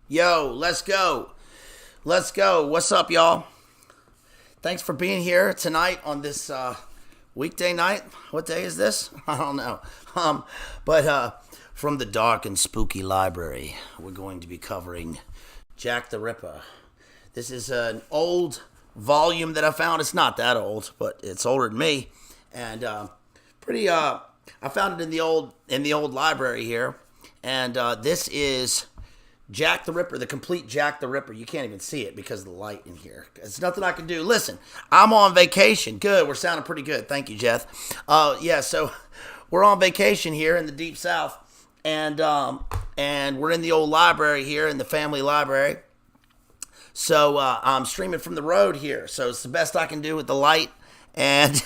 Yo, let's go. Let's go. What's up, y'all? Thanks for being here tonight on this weekday night. What day is this? I don't know. But from the dark and spooky library, we're going to be covering Jack the Ripper. This is an old volume that I found. It's not that old, but it's older than me, and pretty. I found it in the old library here, and this is Jack the Ripper, the complete Jack the Ripper. You can't even see it because of the light in here. It's nothing I can do. Listen, I'm on vacation. Good, we're sounding pretty good. Thank you, Jeff. Yeah, so we're on vacation here in the deep south, and we're in the old library here in the family library. So I'm streaming from the road here. So it's the best I can do with the light and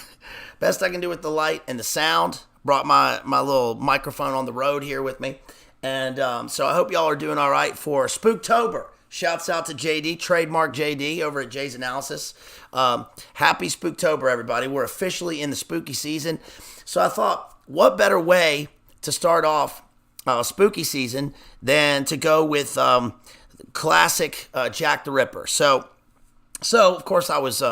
the sound. Brought my little microphone on the road here with me. And so I hope y'all are doing all right for Spooktober. Shouts out to JD, trademark JD over at Jay's Analysis. Happy Spooktober, everybody. We're officially in the spooky season. So I thought, what better way to start off spooky season than to go with classic Jack the Ripper. So of course, I was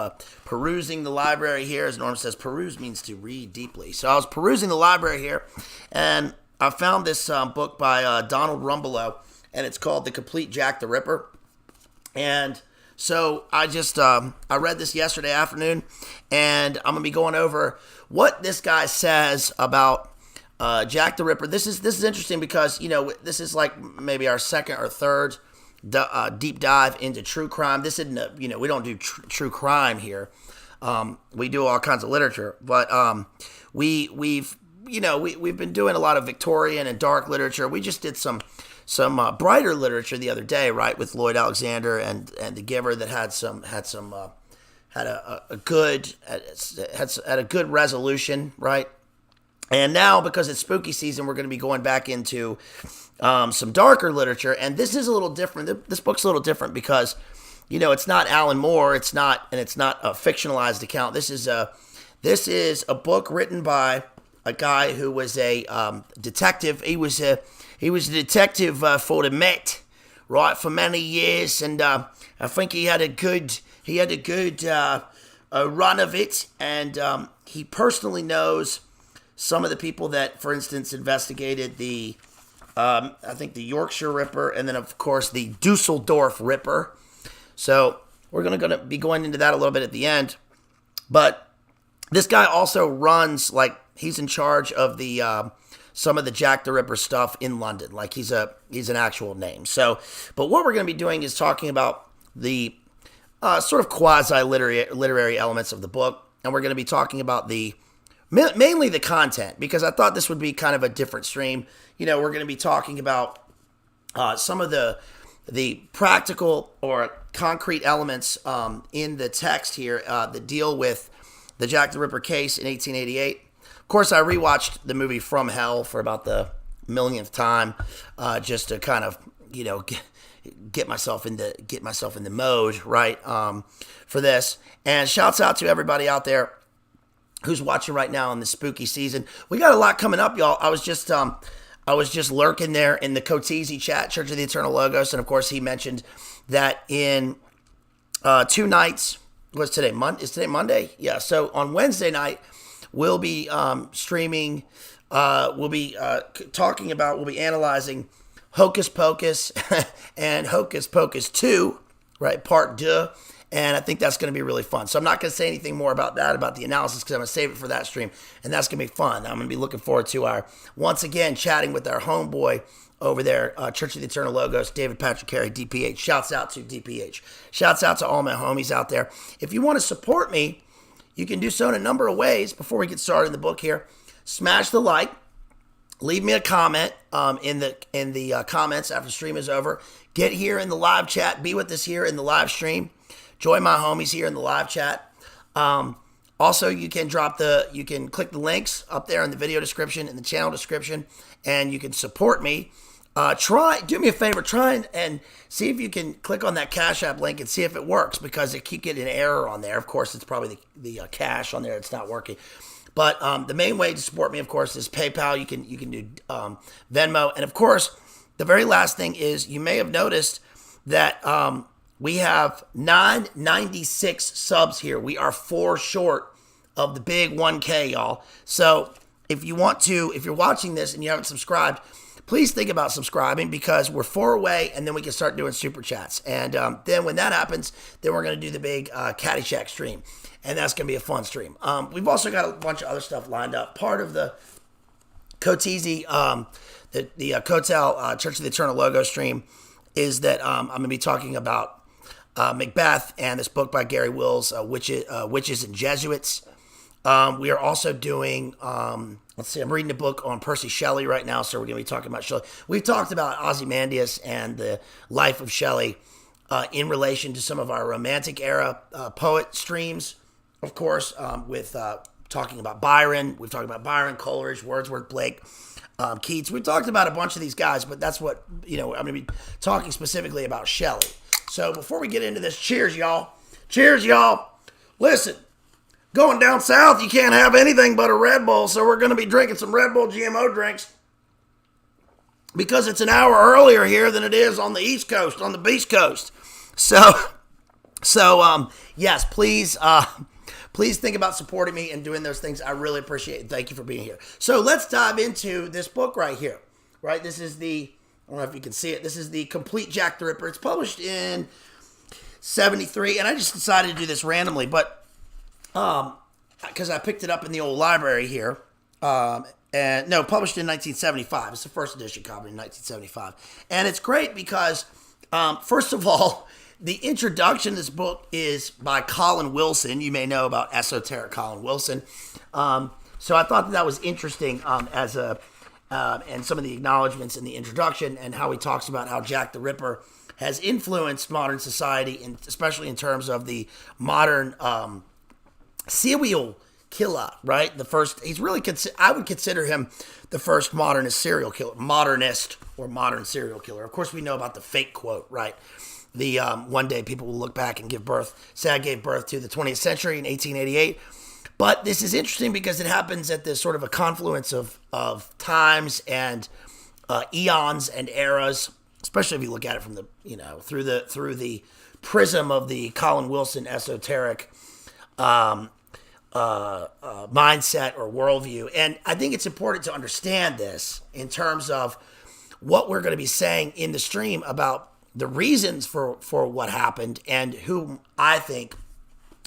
perusing the library here. As Norm says, peruse means to read deeply. So I was perusing the library here, and I found this book by Donald Rumbelow, and it's called The Complete Jack the Ripper. And so I read this yesterday afternoon, and I'm going to be going over what this guy says about Jack the Ripper. This is interesting because, this is like maybe our second or third deep dive into true crime. This isn't, we don't do true crime here. We do all kinds of literature, but we've been doing a lot of Victorian and dark literature. We just did some brighter literature the other day, right, with Lloyd Alexander and The Giver that had a good resolution, right? And now, because it's spooky season, we're going to be going back into some darker literature, and this is a little different. This book's a little different because, it's not Alan Moore. It's not a fictionalized account. This is a book written by a guy who was a detective. He was a detective for the Met, right, for many years, and I think he had a good run of it, and he personally knows some of the people that, for instance, investigated the Yorkshire Ripper, and then of course the Dusseldorf Ripper. So we're gonna be going into that a little bit at the end, but this guy also runs, like, he's in charge of the some of the Jack the Ripper stuff in London. Like, he's an actual name. So, but what we're going to be doing is talking about the sort of quasi-literary elements of the book, and we're going to be talking about mainly the content, because I thought this would be kind of a different stream. We're going to be talking about some of the practical or concrete elements in the text here that deal with the Jack the Ripper case in 1888. Of course, I rewatched the movie From Hell for about the millionth time, just to kind of, get myself in the mode, right, for this. And shouts out to everybody out there who's watching right now in the spooky season. We got a lot coming up, y'all. I was just lurking there in the Coteasy chat, Church of the Eternal Logos, and of course he mentioned that in 2 nights. What's today? Is today Monday? Yeah. So on Wednesday night, we'll be streaming. We'll be analyzing Hocus Pocus and Hocus Pocus 2, right? Part 2. And I think that's going to be really fun. So I'm not going to say anything more about that, about the analysis, because I'm going to save it for that stream. And that's going to be fun. I'm going to be looking forward to once again, chatting with our homeboy over there, Church of the Eternal Logos, David Patrick Carey, DPH. Shouts out to DPH. Shouts out to all my homies out there. If you want to support me, you can do so in a number of ways. Before we get started in the book here, smash the like. Leave me a comment in the comments after the stream is over. Get here in the live chat. Be with us here in the live stream. Join my homies here in the live chat. Also, you can click the links up there in the video description, in the channel description, and you can support me. Do me a favor, try and see if you can click on that Cash App link and see if it works, because it keep getting an error on there. Of course, it's probably the cash on there that's not working. But the main way to support me, of course, is PayPal. You can do Venmo, and of course, the very last thing is, you may have noticed that we have 996 subs here. We are 4 short of the big 1K, y'all. So if you're watching this and you haven't subscribed, please think about subscribing, because we're 4 away, and then we can start doing super chats. And then when that happens, then we're going to do the big Caddyshack stream, and that's going to be a fun stream. We've also got a bunch of other stuff lined up. Part of the Coteasy, the Cotel Church of the Eternal Logo stream is that I'm going to be talking about Macbeth and this book by Gary Wills, Witches and Jesuits. We are also doing, I'm reading a book on Percy Shelley right now, so we're going to be talking about Shelley. We've talked about Ozymandias and the life of Shelley in relation to some of our Romantic era poet streams, of course, with talking about Byron. We've talked about Byron, Coleridge, Wordsworth, Blake, Keats. We've talked about a bunch of these guys, but that's what, I'm going to be talking specifically about Shelley. So before we get into this, cheers, y'all. Cheers, y'all. Listen. Going down south, you can't have anything but a Red Bull, so we're going to be drinking some Red Bull GMO drinks because it's an hour earlier here than it is on the East Coast, on the Beast Coast. So yes, please think about supporting me and doing those things. I really appreciate it. Thank you for being here. So let's dive into this book right here. Right, this is I don't know if you can see it. This is the Complete Jack the Ripper. It's published in 1973, and I just decided to do this randomly, but because I picked it up in the old library here, published in 1975. It's the first edition copy in 1975, and it's great because, first of all, the introduction to this book is by Colin Wilson. You may know about esoteric Colin Wilson, so I thought that was interesting and some of the acknowledgments in the introduction and how he talks about how Jack the Ripper has influenced modern society, and especially in terms of the modern serial killer, right? He's really, I would consider him the first modernist serial killer, modern serial killer. Of course, we know about the fake quote, right? The one day people will look back and say I gave birth to the 20th century in 1888. But this is interesting because it happens at this sort of a confluence of times and eons and eras, especially if you look at it from the, through the prism of the Colin Wilson esoteric mindset or worldview. And I think it's important to understand this in terms of what we're going to be saying in the stream about the reasons for what happened and who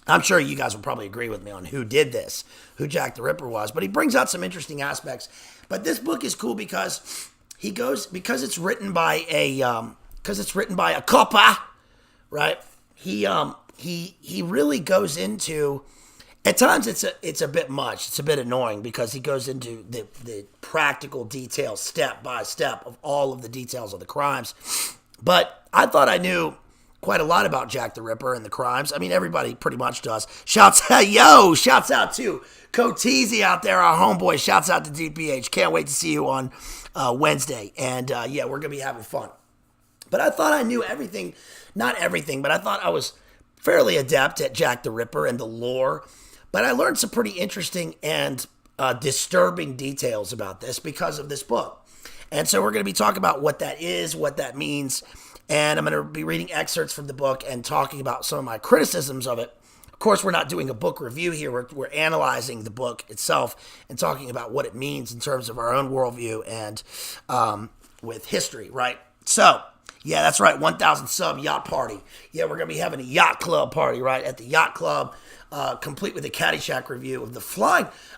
I'm sure you guys will probably agree with me on who did this, who Jack the Ripper was, but he brings out some interesting aspects. But this book is cool because it's written by a copper, right? He really goes into, at times it's a bit much. It's a bit annoying because he goes into the practical details, step by step, of all of the details of the crimes. But I thought I knew quite a lot about Jack the Ripper and the crimes. I mean, everybody pretty much does. Shouts out to Coteasy out there, our homeboy. Shouts out to DPH. Can't wait to see you on Wednesday. And we're going to be having fun. But I thought I knew everything. Not everything, but I thought I was fairly adept at Jack the Ripper and the lore. But I learned some pretty interesting and disturbing details about this because of this book. And so we're going to be talking about what that is, what that means. And I'm going to be reading excerpts from the book and talking about some of my criticisms of it. Of course, we're not doing a book review here. We're analyzing the book itself and talking about what it means in terms of our own worldview and with history, right? So, yeah, that's right. 1,000 sub yacht party. Yeah, we're going to be having a yacht club party, right? At the yacht club, complete with a Caddyshack review of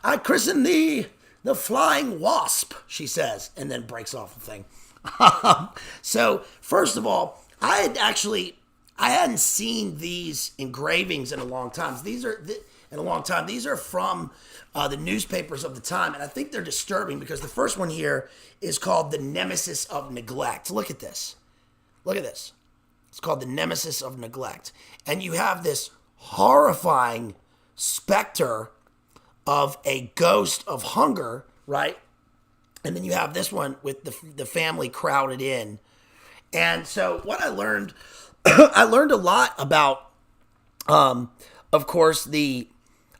I christened the Flying Wasp, she says, and then breaks off the thing. So, first of all, I hadn't seen these engravings in a long time. These are from the newspapers of the time, and I think they're disturbing because the first one here is called The Nemesis of Neglect. Look at this. It's called The Nemesis of Neglect. And you have this horrifying specter of a ghost of hunger, right? And then you have this one with the family crowded in. And so what I learned, I learned a lot about, of course, the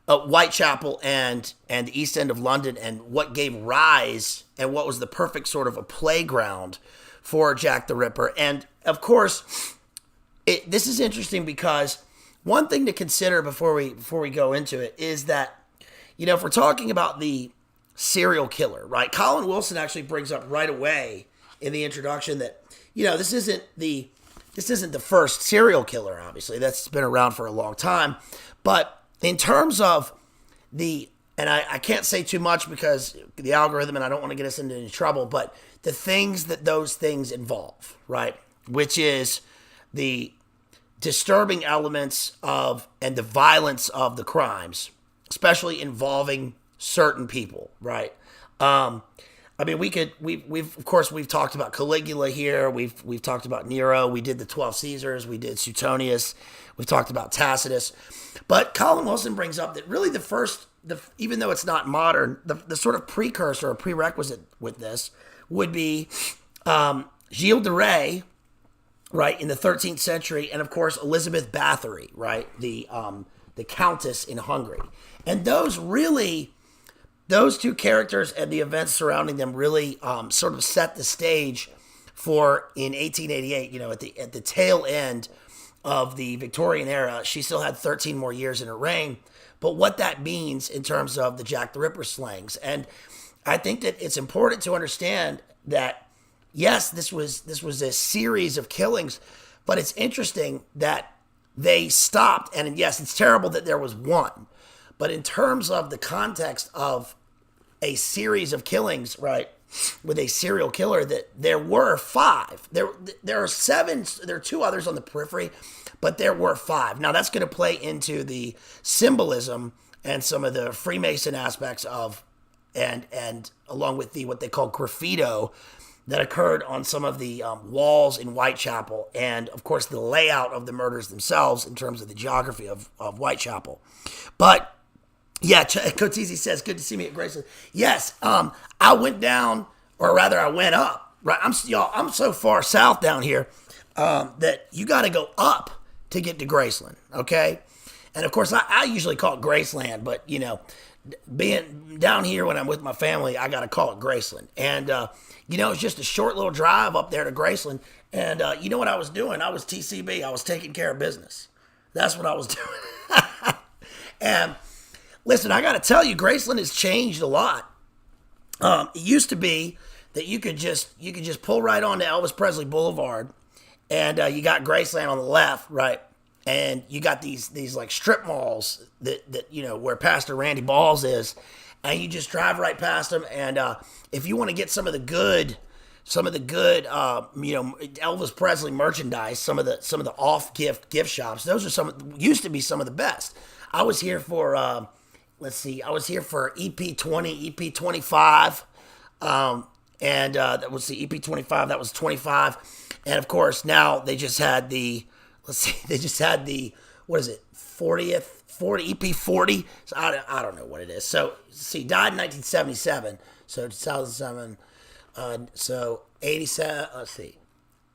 Whitechapel and the East End of London and what gave rise and what was the perfect sort of a playground for Jack the Ripper. And, of course, this is interesting because one thing to consider before we go into it is that, if we're talking about the serial killer, right? Colin Wilson actually brings up right away in the introduction that, this isn't the first serial killer, obviously. That's been around for a long time. But in terms of and I can't say too much because the algorithm, and I don't want to get us into any trouble, but the things that those things involve, right? Which is the disturbing elements of and the violence of the crimes, especially involving certain people, right? We've talked about Caligula here. We've talked about Nero. We did the 12 Caesars. We did Suetonius. We've talked about Tacitus. But Colin Wilson brings up that really even though it's not modern, the sort of precursor or prerequisite with this would be Gilles de Rais, right, in the 13th century, and of course Elizabeth Bathory, right, the Countess in Hungary. And those two characters and the events surrounding them really sort of set the stage for, in 1888, at the tail end of the Victorian era, she still had 13 more years in her reign. But what that means in terms of the Jack the Ripper slayings. And I think that it's important to understand that, yes, this was a series of killings, but it's interesting that they stopped. And yes, it's terrible that there was one. But in terms of the context of a series of killings, right, with a serial killer, that there were 5. There are 7. There are 2 others on the periphery, but there were 5. Now that's going to play into the symbolism and some of the Freemason aspects of, and along with what they call graffito that occurred on some of the walls in Whitechapel, and of course the layout of the murders themselves in terms of the geography of Whitechapel. But yeah, Cotizi says, good to see me at Graceland. Yes, I went down, or rather I went up. Right, I'm so far south down here that you got to go up to get to Graceland, okay? And of course, I usually call it Graceland, but being down here when I'm with my family, I got to call it Graceland. And it's just a short little drive up there to Graceland. And you know what I was doing? I was TCB. I was taking care of business. That's what I was doing. And listen, I got to tell you, Graceland has changed a lot. It used to be that you could just pull right onto Elvis Presley Boulevard, and you got Graceland on the left, right, and you got these like strip malls that where Pastor Randy Balls is, and you just drive right past them. And if you want to get some of the good Elvis Presley merchandise, some of the off gift shops, those are used to be some of the best. I was here for I was here for EP20, EP25, and that was the EP25. That was 25, and of course now they just had the what is it, 40th, EP40. So I don't know what it is. So died in 1977. So 2007. So 87. Let's see.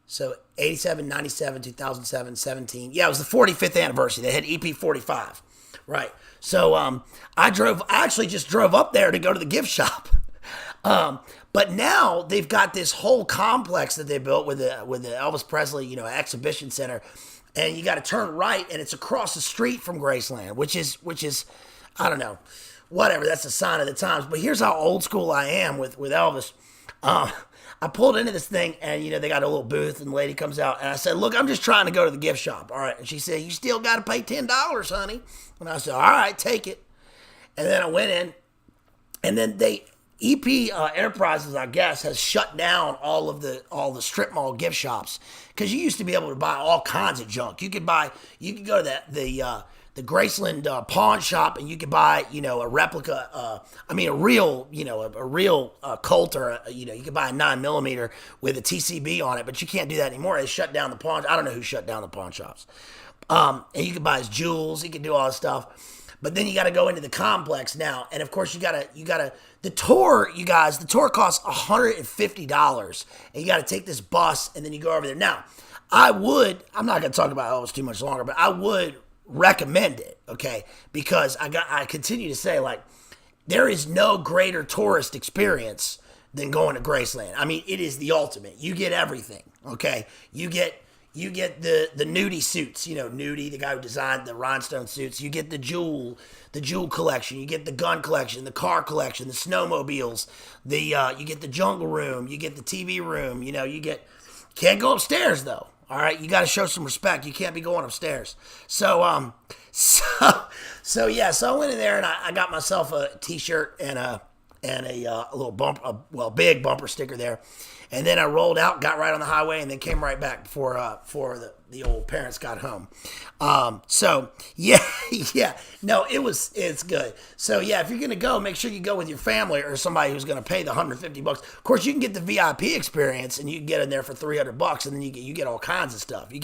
So 87, 97, 2007, 17. Yeah, it was the 45th anniversary. They had EP45. Right. So I actually just drove up there to go to the gift shop. But now they've got this whole complex that they built with the Elvis Presley, exhibition center, and you got to turn right, and it's across the street from Graceland, which is I don't know, whatever. That's a sign of the times. But here's how old school I am with Elvis. I pulled into this thing, and they got a little booth, and the lady comes out, and I said, "Look, I'm just trying to go to the gift shop, all right?" And she said, "You still got to pay $10, honey." And I said, "All right, take it." And then I went in, and then EP Enterprises, I guess, has shut down all the strip mall gift shops, because you used to be able to buy all kinds of junk. You could go to the Graceland pawn shop, and you could buy a replica, a real Colt, or you could buy a 9mm with a TCB on it, but you can't do that anymore. They shut down the pawn. I don't know who shut down the pawn shops. And you could buy his jewels. You could do all this stuff. But then you got to go into the complex now, and of course you gotta the tour, you guys. The tour costs $150, and you got to take this bus, and then you go over there. Now, I'm not gonna talk about Elvis too much longer, but I would recommend it, okay? Because I continue to say, like, there is no greater tourist experience than going to Graceland. I mean, it is the ultimate. You get everything, okay? You get You get the Nudie suits, Nudie, the guy who designed the rhinestone suits. You get the jewel collection. You get the gun collection, the car collection, the snowmobiles. You get the jungle room. You get the TV room. Can't go upstairs though. All right, you got to show some respect. You can't be going upstairs. So I went in there and I got myself a T-shirt and a little big bumper sticker there. And then I rolled out, got right on the highway, and then came right back before the old parents got home. No, it's good. So yeah, if you're gonna go, make sure you go with your family or somebody who's gonna pay the $150. Of course, you can get the VIP experience, and you can get in there for $300, and then you get all kinds of stuff. You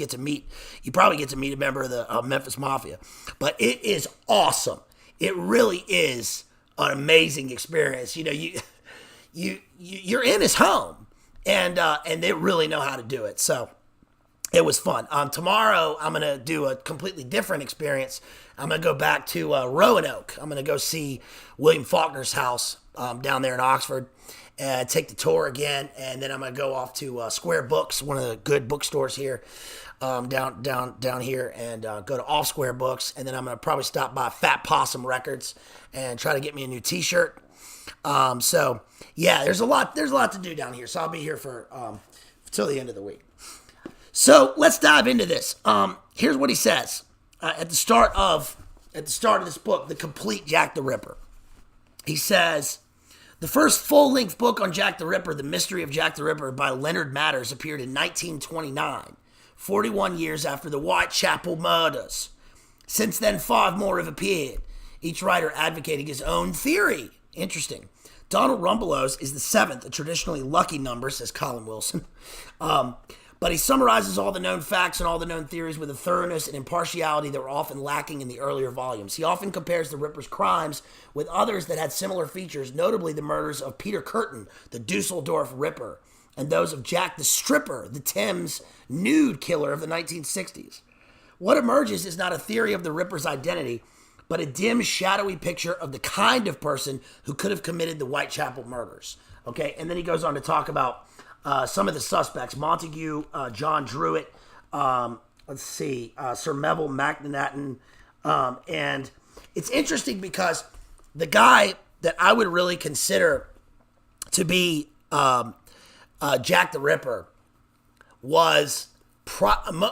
probably get to meet a member of the Memphis Mafia, but it is awesome. It really is an amazing experience. You're in his home. And they really know how to do it. So it was fun. Tomorrow, I'm going to do a completely different experience. I'm going to go back to Roanoke. I'm going to go see William Faulkner's house down there in Oxford and take the tour again. And then I'm going to go off to Square Books, one of the good bookstores here down here, and go to Off Square Books. And then I'm going to probably stop by Fat Possum Records and try to get me a new T-shirt. There's a lot to do down here. So I'll be here for till the end of the week. So let's dive into this. Here's what he says at the start of this book, The Complete Jack the Ripper. He says, the first full-length book on Jack the Ripper, The Mystery of Jack the Ripper by Leonard Matters, appeared in 1929, 41 years after the Whitechapel murders. Since then, 5 more have appeared, each writer advocating his own theory. Interesting. Donald Rumbelow's is the 7th, a traditionally lucky number, says Colin Wilson. But he summarizes all the known facts and all the known theories with a thoroughness and impartiality that were often lacking in the earlier volumes. He often compares the Ripper's crimes with others that had similar features, notably the murders of Peter Curtin, the Dusseldorf Ripper, and those of Jack the Stripper, the Thames nude killer of the 1960s. What emerges is not a theory of the Ripper's identity, but a dim, shadowy picture of the kind of person who could have committed the Whitechapel murders. Okay, and then he goes on to talk about some of the suspects: Montague, John Druitt, Sir Melville Macnaghten, and it's interesting because the guy that I would really consider to be Jack the Ripper was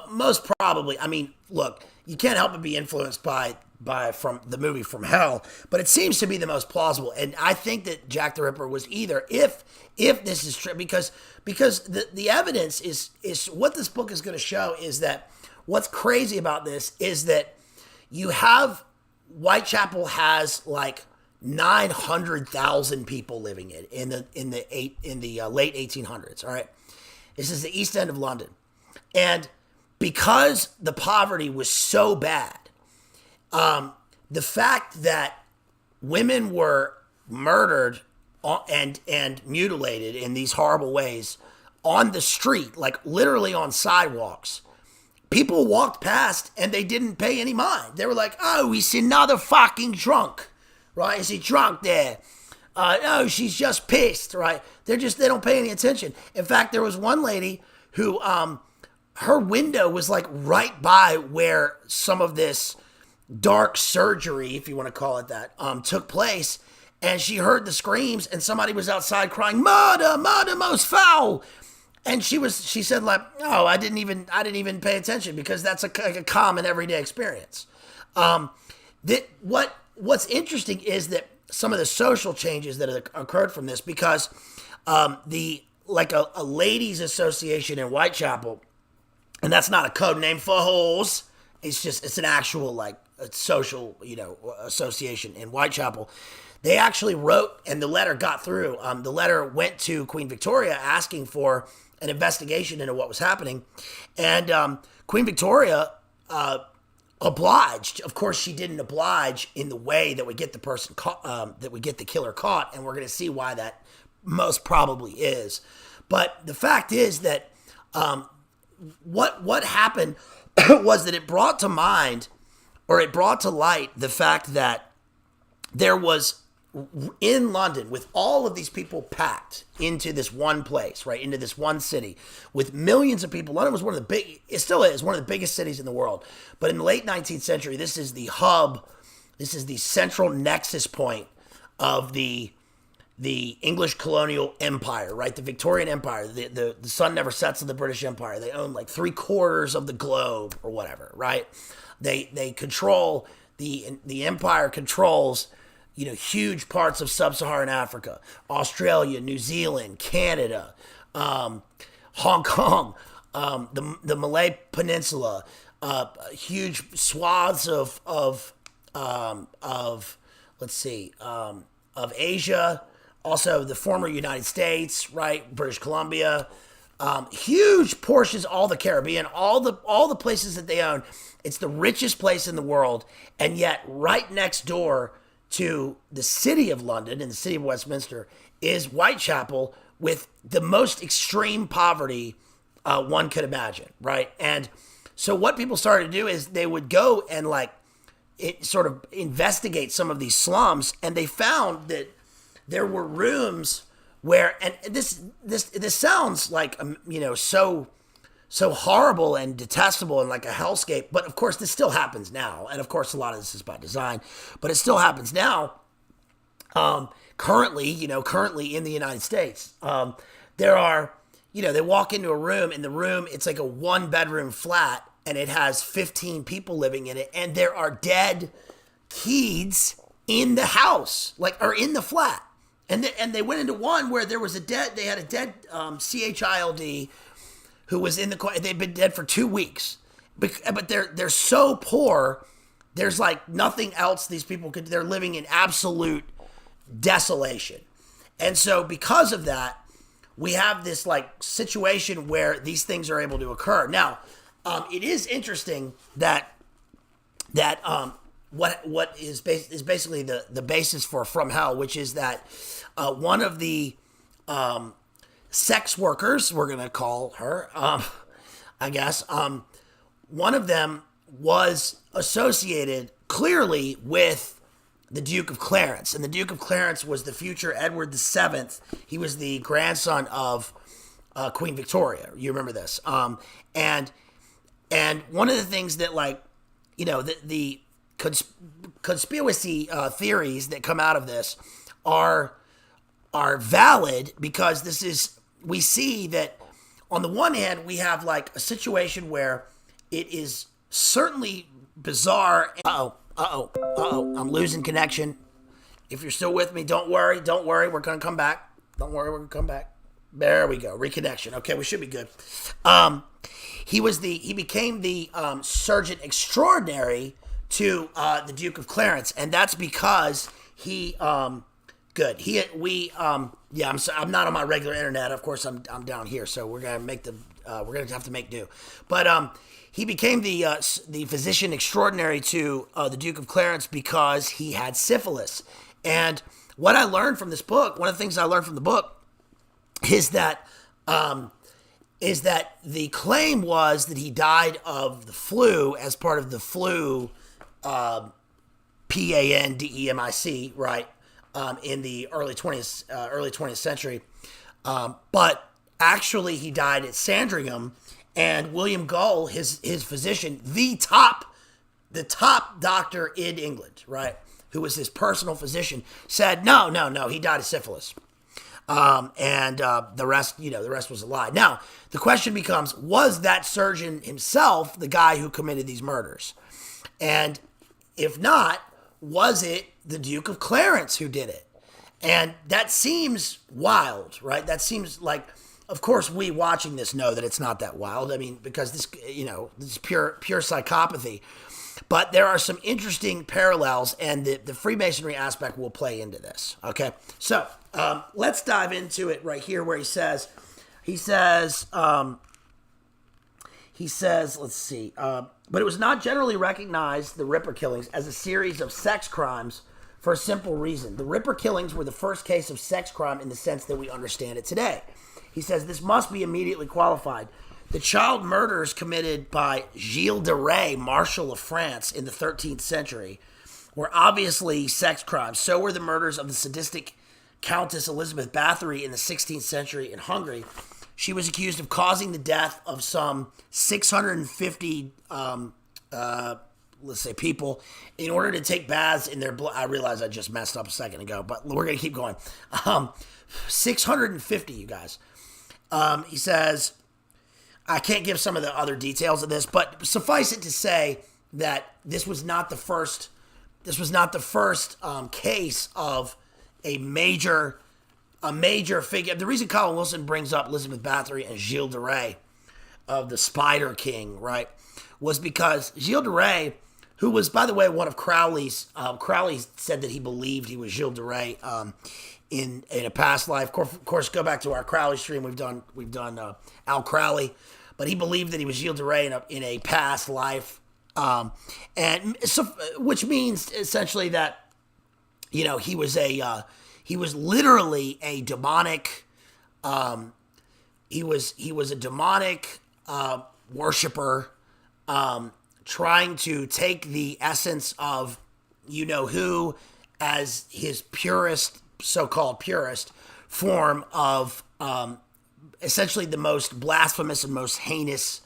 most probably. I mean, look, you can't help but be influenced by from the movie From Hell, but it seems to be the most plausible. And I think that Jack the Ripper was either, if this is true, because the evidence is what this book is going to show is that what's crazy about this is that you have Whitechapel has like 900,000 people living in the late 1800s. All right, this is the East End of London, and because the poverty was so bad. The fact that women were murdered and mutilated in these horrible ways on the street, like literally on sidewalks, people walked past and they didn't pay any mind. They were like, "Oh, he's another fucking drunk, right? Is he drunk there? Oh, she's just pissed, right?" They don't pay any attention. In fact, there was one lady who, her window was like right by where some of this dark surgery, if you want to call it that, took place, and she heard the screams, and somebody was outside crying, "Murder, murder most foul!" And she said like, "Oh, I didn't even pay attention," because that's a common everyday experience. What's interesting is that some of the social changes that have occurred from this, because a ladies' association in Whitechapel, and that's not a code name for whores. It's an actual like a social association in Whitechapel. They actually wrote, and the letter got through. The letter went to Queen Victoria asking for an investigation into what was happening, and Queen Victoria obliged. Of course, she didn't oblige in the way that would get the person caught, that would get the killer caught, and we're going to see why that most probably is. But the fact is that what happened was that it brought to light the fact that there was in London, with all of these people packed into this one place, right, into this one city, with millions of people. London was it still is one of the biggest cities in the world. But in the late 19th century, this is the hub, this is the central nexus point of the English colonial empire, right? The Victorian Empire. The sun never sets in the British Empire. They own like 3/4 of the globe or whatever, right? They control, the empire controls, huge parts of sub-Saharan Africa, Australia, New Zealand, Canada, Hong Kong, the Malay Peninsula, huge swaths of Asia, also the former United States, right, British Columbia, huge portions, all the Caribbean, all the places that they own. It's the richest place in the world, and yet right next door to the city of London and the city of Westminster is Whitechapel, with the most extreme poverty one could imagine, right? And so what people started to do is they would go and sort of investigate some of these slums, and they found that there were rooms where, and this sounds like so horrible and detestable and like a hellscape, but of course this still happens now, and of course a lot of this is by design, but it still happens now. Currently in the United States, there are, they walk into a room, and the room, it's like a 1-bedroom flat, and it has 15 people living in it, and there are dead kids in the house, or in the flat. And they went into one where they had a dead child who was they'd been dead for 2 weeks. But they're so poor, there's nothing else these people they're living in absolute desolation. And so because of that, we have this situation where these things are able to occur. Now, it is interesting that what is basically the basis for From Hell, which is that one of the sex workers, we're gonna call her, I guess, one of them was associated clearly with the Duke of Clarence, and the Duke of Clarence was the future Edward VII. He was the grandson of Queen Victoria. You remember this? And one of the things that the conspiracy theories that come out of this are valid, because we see that on the one hand we have a situation where it is certainly bizarre. I'm losing connection. If you're still with me, don't worry, we're gonna come back. There we go, reconnection. Okay, we should be good. He became the surgeon extraordinary to the Duke of Clarence, and that's because I'm not on my regular internet. Of course, I'm down here, so we're gonna have to make do. But he became the physician extraordinary to the Duke of Clarence because he had syphilis. And what I learned from this book, one of the things I learned from the book, is that the claim was that he died of the flu as part of the flu, pandemic, right, in the early 20th century. But actually he died at Sandringham, and William Gull, his physician, the top doctor in England, right, who was his personal physician, said, no, he died of syphilis. And the rest was a lie. Now, the question becomes, was that surgeon himself the guy who committed these murders? And if not, was it the Duke of Clarence who did it? And that seems wild, right? That seems like, of course, we watching this know that it's not that wild. I mean, because this is pure psychopathy. But there are some interesting parallels, and the Freemasonry aspect will play into this. Okay, so let's dive into it right here, where he says, let's see, but it was not generally recognized, the Ripper killings, as a series of sex crimes for a simple reason. The Ripper killings were the first case of sex crime in the sense that we understand it today. He says this must be immediately qualified. The child murders committed by Gilles de Rais, Marshal of France, in the 13th century were obviously sex crimes. So were the murders of the sadistic Countess Elizabeth Bathory in the 16th century in Hungary. She was accused of causing the death of some 650, let's say, people in order to take baths in their blood. I realize I just messed up a second ago, but we're going to keep going. 650, you guys. He says, I can't give some of the other details of this, but suffice it to say that this was not the first. This was not the first case of a major figure. The reason Colin Wilson brings up Elizabeth Bathory and Gilles de Rais of the Spider King, right, was because Gilles de Rais, who was, by the way, one of Crowley's. Crowley said that he believed he was Gilles de Rais in a past life. Of course, go back to our Crowley stream. We've done Al Crowley, but he believed that he was Gilles de Rais in a past life. And so, which means essentially that, you know, he was literally a demonic, he was a demonic, worshiper, trying to take the essence of, you know who, as his purest, so-called purest form of, essentially the most blasphemous and most heinous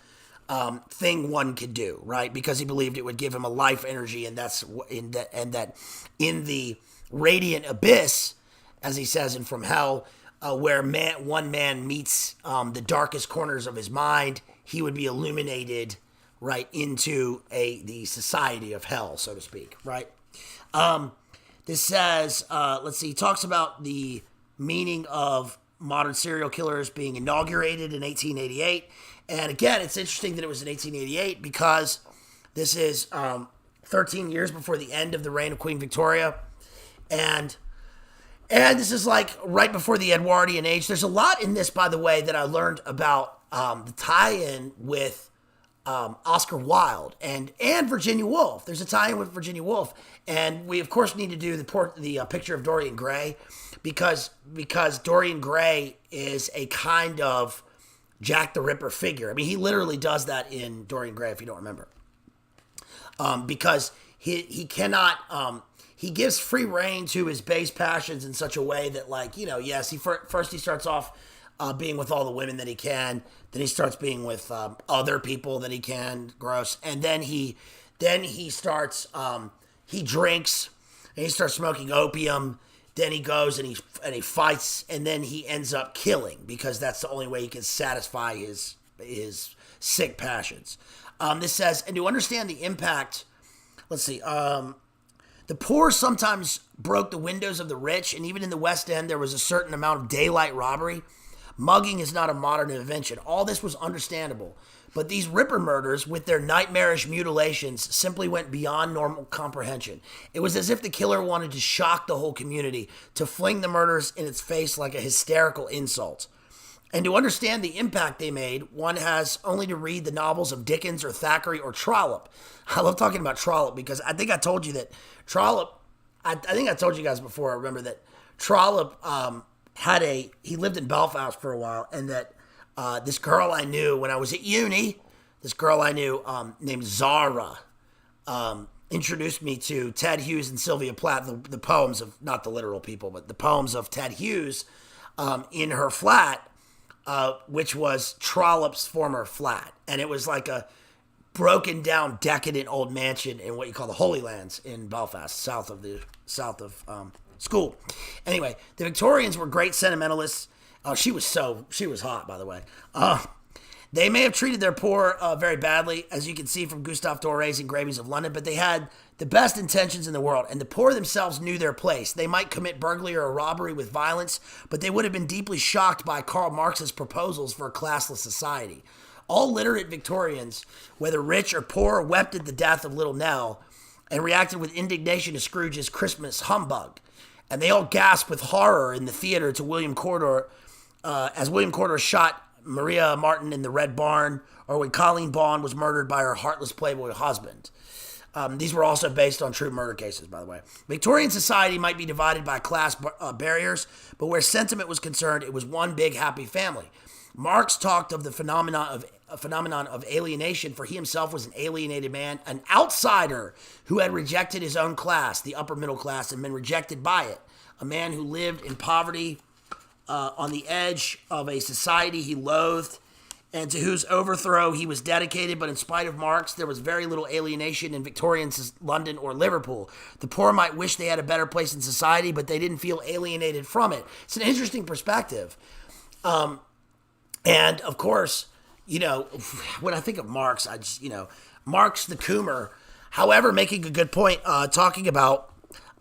thing one could do, right? Because he believed it would give him a life energy, and that in the radiant abyss, as he says in From Hell, where one man meets the darkest corners of his mind, he would be illuminated right into the society of hell, so to speak, right? This says, let's see, he talks about the meaning of modern serial killers being inaugurated in 1888. And again, it's interesting that it was in 1888 because this is 13 years before the end of the reign of Queen Victoria. And this is like right before the Edwardian age. There's a lot in this, by the way, that I learned about the tie-in with Oscar Wilde and Virginia Woolf. There's a tie-in with Virginia Woolf. And we, of course, need to do the picture of Dorian Gray because Dorian Gray is a kind of Jack the Ripper figure. I mean, he literally does that in Dorian Gray, if you don't remember. Because he cannot, he gives free rein to his base passions in such a way that, like, you know, yes, first he starts off being with all the women that he can, then he starts being with other people that he can, gross, and then he starts, he drinks, and he starts smoking opium. Then he goes and he fights, and then he ends up killing because that's the only way he can satisfy his sick passions. This says, and to understand the impact, let's see, the poor sometimes broke the windows of the rich, and even in the West End there was a certain amount of daylight robbery. Mugging is not a modern invention. All this was understandable. But these Ripper murders, with their nightmarish mutilations, simply went beyond normal comprehension. It was as if the killer wanted to shock the whole community, to fling the murders in its face like a hysterical insult. And to understand the impact they made, one has only to read the novels of Dickens or Thackeray or Trollope. I love talking about Trollope because I think I told you that Trollope, I think I told you guys before, I remember that Trollope he lived in Belfast for a while, and that this girl I knew when I was at uni, named Zara, introduced me to Ted Hughes and Sylvia Plath, the poems of, not the literal people, but the poems of Ted Hughes in her flat, which was Trollope's former flat. And it was like a broken down, decadent old mansion in what you call the Holy Lands in Belfast, south of school. Anyway, the Victorians were great sentimentalists. She was hot, by the way. They may have treated their poor very badly, as you can see from Gustave Doré's Engravings of London, but they had the best intentions in the world, and the poor themselves knew their place. They might commit burglary or robbery with violence, but they would have been deeply shocked by Karl Marx's proposals for a classless society. All literate Victorians, whether rich or poor, wept at the death of Little Nell and reacted with indignation to Scrooge's Christmas humbug. And they all gasped with horror in the theater to William Cawdor, as William Cawdor shot Maria Martin in the Red Barn, or when Colleen Bawn was murdered by her heartless playboy husband. These were also based on true murder cases, by the way. Victorian society might be divided by class barriers, but where sentiment was concerned, it was one big happy family. Marx talked of the phenomenon of alienation, for he himself was an alienated man, an outsider who had rejected his own class, the upper middle class, and been rejected by it. A man who lived in poverty on the edge of a society he loathed and to whose overthrow he was dedicated. But in spite of Marx, there was very little alienation in Victorian London or Liverpool. The poor might wish they had a better place in society, but they didn't feel alienated from it. It's an interesting perspective. And of course, when I think of Marx, I just, Marx the Coomer, however, making a good point, talking about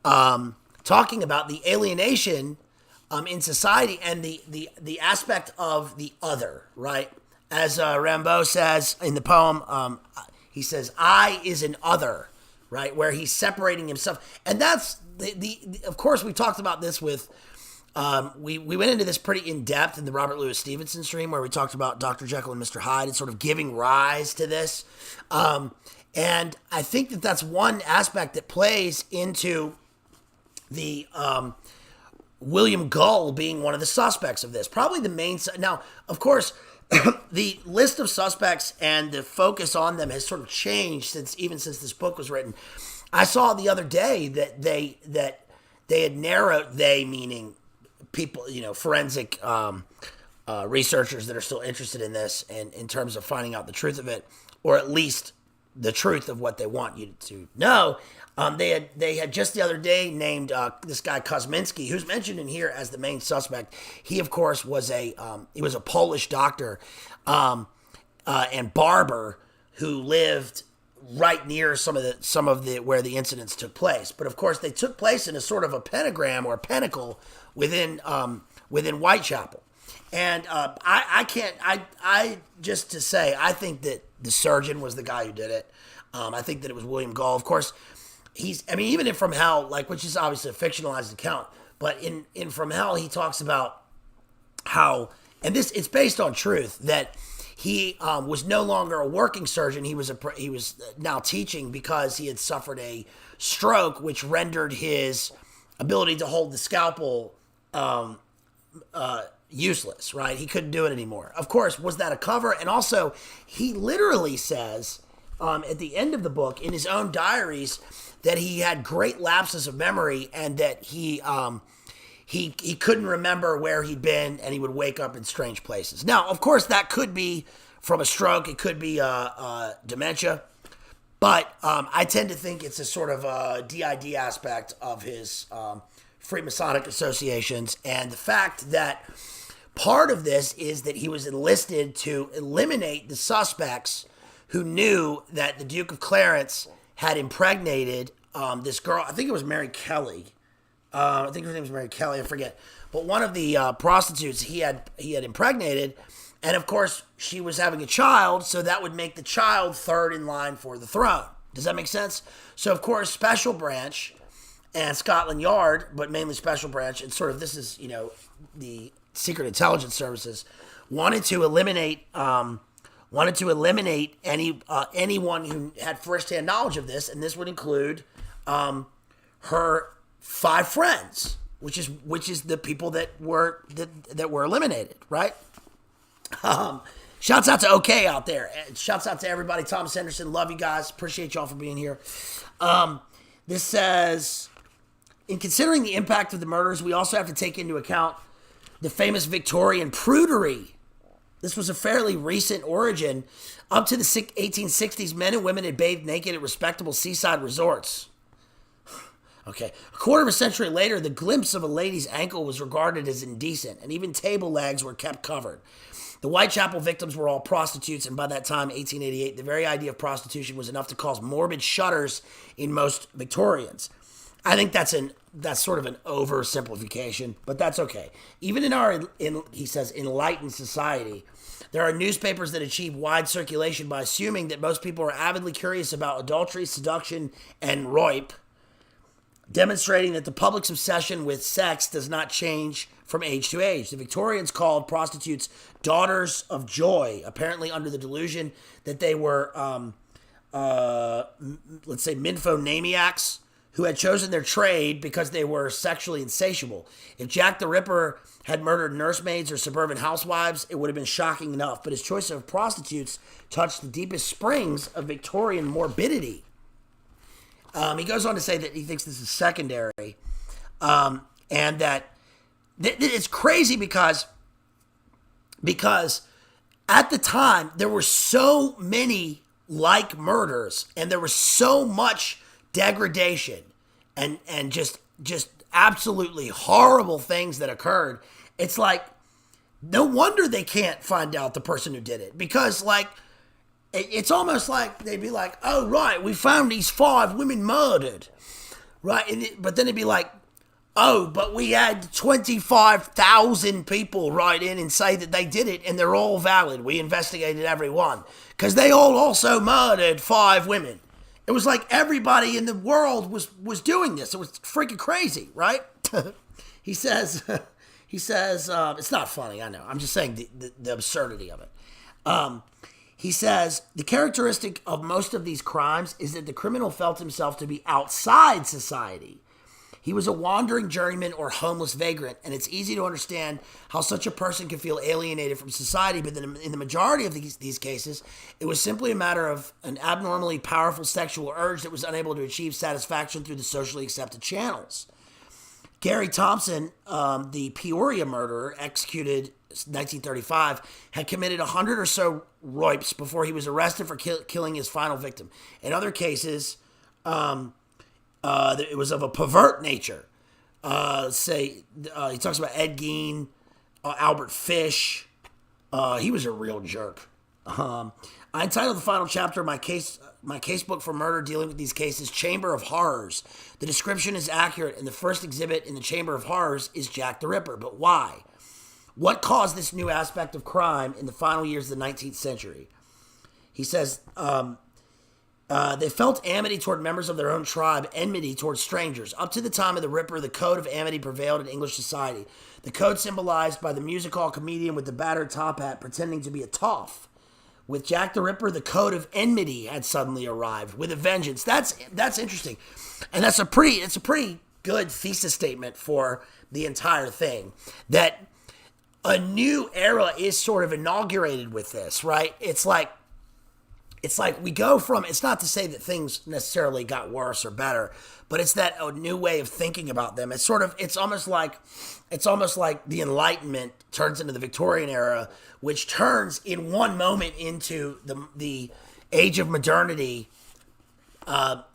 the alienation in society and the aspect of the other, right? As Rimbaud says in the poem, he says, I is an other, right? Where he's separating himself. And that's, of course, we talked about this with, we went into this pretty in depth in the Robert Louis Stevenson stream where we talked about Dr. Jekyll and Mr. Hyde and sort of giving rise to this. And I think that that's one aspect that plays into the William Gull being one of the suspects of this. Probably the main. Now, of course, the list of suspects and the focus on them has sort of changed since this book was written. I saw the other day that they had narrowed, they meaning people, forensic researchers that are still interested in this and in terms of finding out the truth of it, or at least the truth of what they want you to know. They had just the other day named this guy Kosminski, who's mentioned in here as the main suspect. He, of course, was a Polish doctor and barber who lived right near some of the where the incidents took place. But of course, they took place in a sort of a pentagram or a pinnacle within Whitechapel. And I just to say, I think that the surgeon was the guy who did it. I think that it was William Gull. Of course, even in From Hell, which is obviously a fictionalized account, but in From Hell, he talks about how, and it's based on truth, that he was no longer a working surgeon. He was now teaching because he had suffered a stroke, which rendered his ability to hold the scalpel useless, right? He couldn't do it anymore. Of course, was that a cover? And also, he literally says at the end of the book in his own diaries that he had great lapses of memory and that he couldn't remember where he'd been and he would wake up in strange places. Now, of course, that could be from a stroke. It could be dementia. But I tend to think it's a sort of DID aspect of his Freemasonic associations, and the fact that part of this is that he was enlisted to eliminate the suspects who knew that the Duke of Clarence had impregnated this girl. I think it was Mary Kelly. I think her name was Mary Kelly. I forget. But one of the prostitutes he had impregnated, and of course she was having a child, so that would make the child third in line for the throne. Does that make sense? So of course Special Branch and Scotland Yard, but mainly Special Branch, and sort of this is, the Secret Intelligence Services, wanted to eliminate anyone who had firsthand knowledge of this, and this would include her 5 friends, which is the people that were eliminated, right? Shouts out to OK out there. Shouts out to everybody. Thomas Henderson, love you guys. Appreciate y'all for being here. This says, in considering the impact of the murders, we also have to take into account the famous Victorian prudery. This was a fairly recent origin. Up to the 1860s, men and women had bathed naked at respectable seaside resorts. Okay. A quarter of a century later, the glimpse of a lady's ankle was regarded as indecent, and even table legs were kept covered. The Whitechapel victims were all prostitutes, and by that time, 1888, the very idea of prostitution was enough to cause morbid shudders in most Victorians. I think that's sort of an oversimplification, but that's okay. Even he says, enlightened society, there are newspapers that achieve wide circulation by assuming that most people are avidly curious about adultery, seduction, and roip, demonstrating that the public's obsession with sex does not change from age to age. The Victorians called prostitutes daughters of joy, apparently under the delusion that they were, let's say, nymphomaniacs who had chosen their trade because they were sexually insatiable. If Jack the Ripper had murdered nursemaids or suburban housewives, it would have been shocking enough. But his choice of prostitutes touched the deepest springs of Victorian morbidity. He goes on to say that he thinks this is secondary, and that it's crazy because at the time there were so many like murders, and there was so much degradation and just absolutely horrible things that occurred. It's like, no wonder they can't find out the person who did it, because like it's almost like they'd be like, oh right, we found these 5 women murdered, right? But then it'd be like, oh, but we had 25,000 people write in and say that they did it, and they're all valid. We investigated every one because they all also murdered 5 women. It was like everybody in the world was doing this. It was freaking crazy, right? He says, it's not funny, I know. I'm just saying the absurdity of it. He says, the characteristic of most of these crimes is that the criminal felt himself to be outside society. He was a wandering journeyman or homeless vagrant, and it's easy to understand how such a person can feel alienated from society, but then in the majority of these cases, it was simply a matter of an abnormally powerful sexual urge that was unable to achieve satisfaction through the socially accepted channels. Gary Thompson, the Peoria murderer, executed 1935, had committed 100 or so rapes before he was arrested for killing his final victim. In other cases, it was of a pervert nature. He talks about Ed Gein, Albert Fish. He was a real jerk. I entitled the final chapter of my casebook for murder dealing with these cases, Chamber of Horrors. The description is accurate, and the first exhibit in the Chamber of Horrors is Jack the Ripper. But why? What caused this new aspect of crime in the final years of the 19th century? He says, they felt amity toward members of their own tribe, enmity toward strangers. Up to the time of the Ripper, the code of amity prevailed in English society. The code symbolized by the music hall comedian with the battered top hat pretending to be a toff. With Jack the Ripper, the code of enmity had suddenly arrived with a vengeance. That's interesting, and it's a pretty good thesis statement for the entire thing. That a new era is sort of inaugurated with this, right? It's like we go from, it's not to say that things necessarily got worse or better, but it's that a new way of thinking about them. It's almost like the Enlightenment turns into the Victorian era, which turns in one moment into the age of modernity,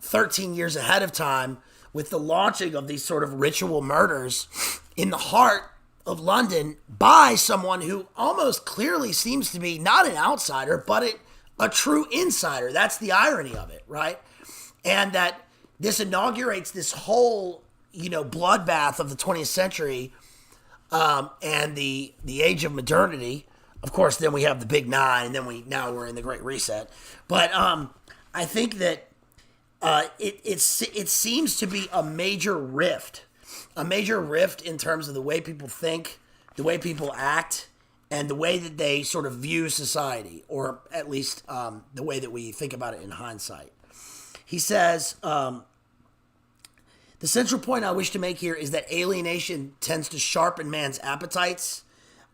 13 years ahead of time, with the launching of these sort of ritual murders in the heart of London by someone who almost clearly seems to be not an outsider, but a true insider. That's the irony of it, right? And that this inaugurates this whole, bloodbath of the 20th century, and the age of modernity. Of course, then we have the Big Nine, and then now we're in the Great Reset. But I think that it seems to be a major rift in terms of the way people think, the way people act, and the way that they sort of view society, or at least the way that we think about it in hindsight. He says, the central point I wish to make here is that alienation tends to sharpen man's appetites.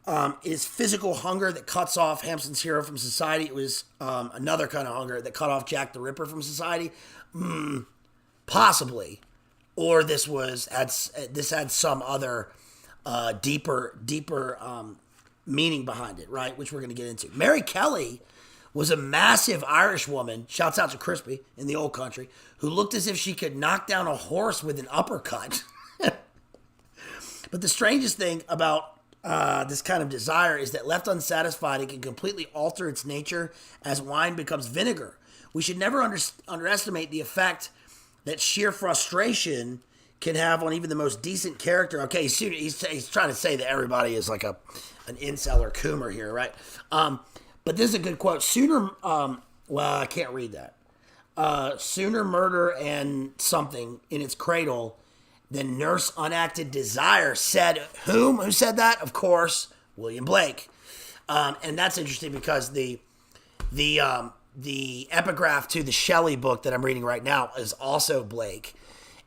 It is physical hunger that cuts off Hampton's hero from society. It was another kind of hunger that cut off Jack the Ripper from society. Possibly. Or this had some other deeper meaning behind it, right? Which we're going to get into. Mary Kelly was a massive Irish woman, shouts out to Crispy in the old country, who looked as if she could knock down a horse with an uppercut. But the strangest thing about this kind of desire is that left unsatisfied, it can completely alter its nature as wine becomes vinegar. We should never underestimate the effect that sheer frustration can have on even the most decent character. Okay, he's trying to say that everybody is like an incel or coomer here, right? But this is a good quote. I can't read that. Sooner murder and something in its cradle than nurse unacted desire, said whom? Who said that? Of course, William Blake. And that's interesting because the epigraph to the Shelley book that I'm reading right now is also Blake.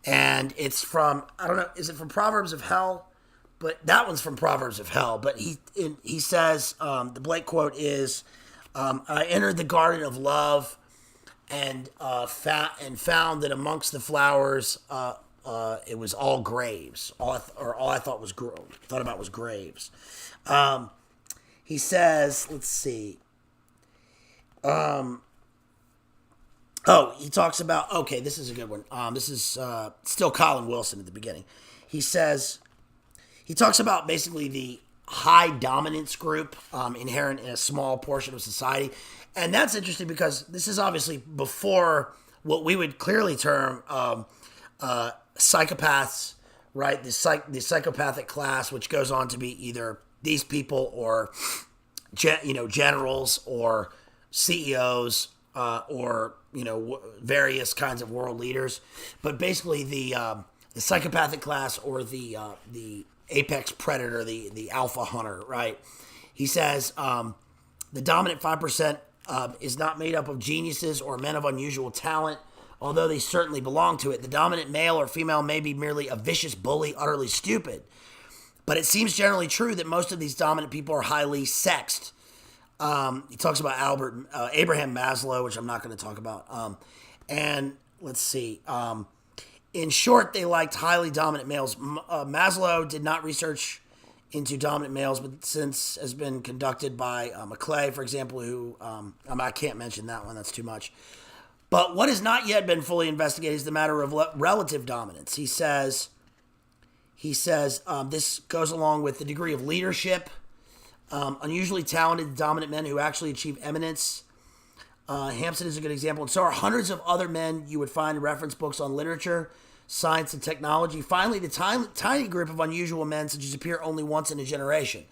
And it's from, I don't know, is it from Proverbs of Hell? But that one's from Proverbs of Hell. But he says, the Blake quote is, I entered the garden of love and found that amongst the flowers, it was all graves. All I thought about was graves. He says, let's see. He talks about, okay, this is a good one. This is still Colin Wilson at the beginning. He talks about basically the high dominance group inherent in a small portion of society. And that's interesting because this is obviously before what we would clearly term psychopaths, right? The psychopathic class, which goes on to be either these people or, generals or CEOs or, various kinds of world leaders. But basically the psychopathic class or the apex predator, the alpha hunter, right? He says the dominant 5% is not made up of geniuses or men of unusual talent, although they certainly belong to it. The dominant male or female may be merely a vicious bully, utterly stupid. But it seems generally true that most of these dominant people are highly sexed. He talks about Abraham Maslow, which I'm not going to talk about. And let's see. In short, they liked highly dominant males. Maslow did not research into dominant males, but since has been conducted by McClay, for example, who I can't mention that one. That's too much. But what has not yet been fully investigated is the matter of relative dominance. He says this goes along with the degree of leadership. Unusually talented, dominant men who actually achieve eminence. Hampson is a good example, and so are hundreds of other men you would find in reference books on literature, science, and technology. Finally, the tiny group of unusual men such as appear only once in a generation.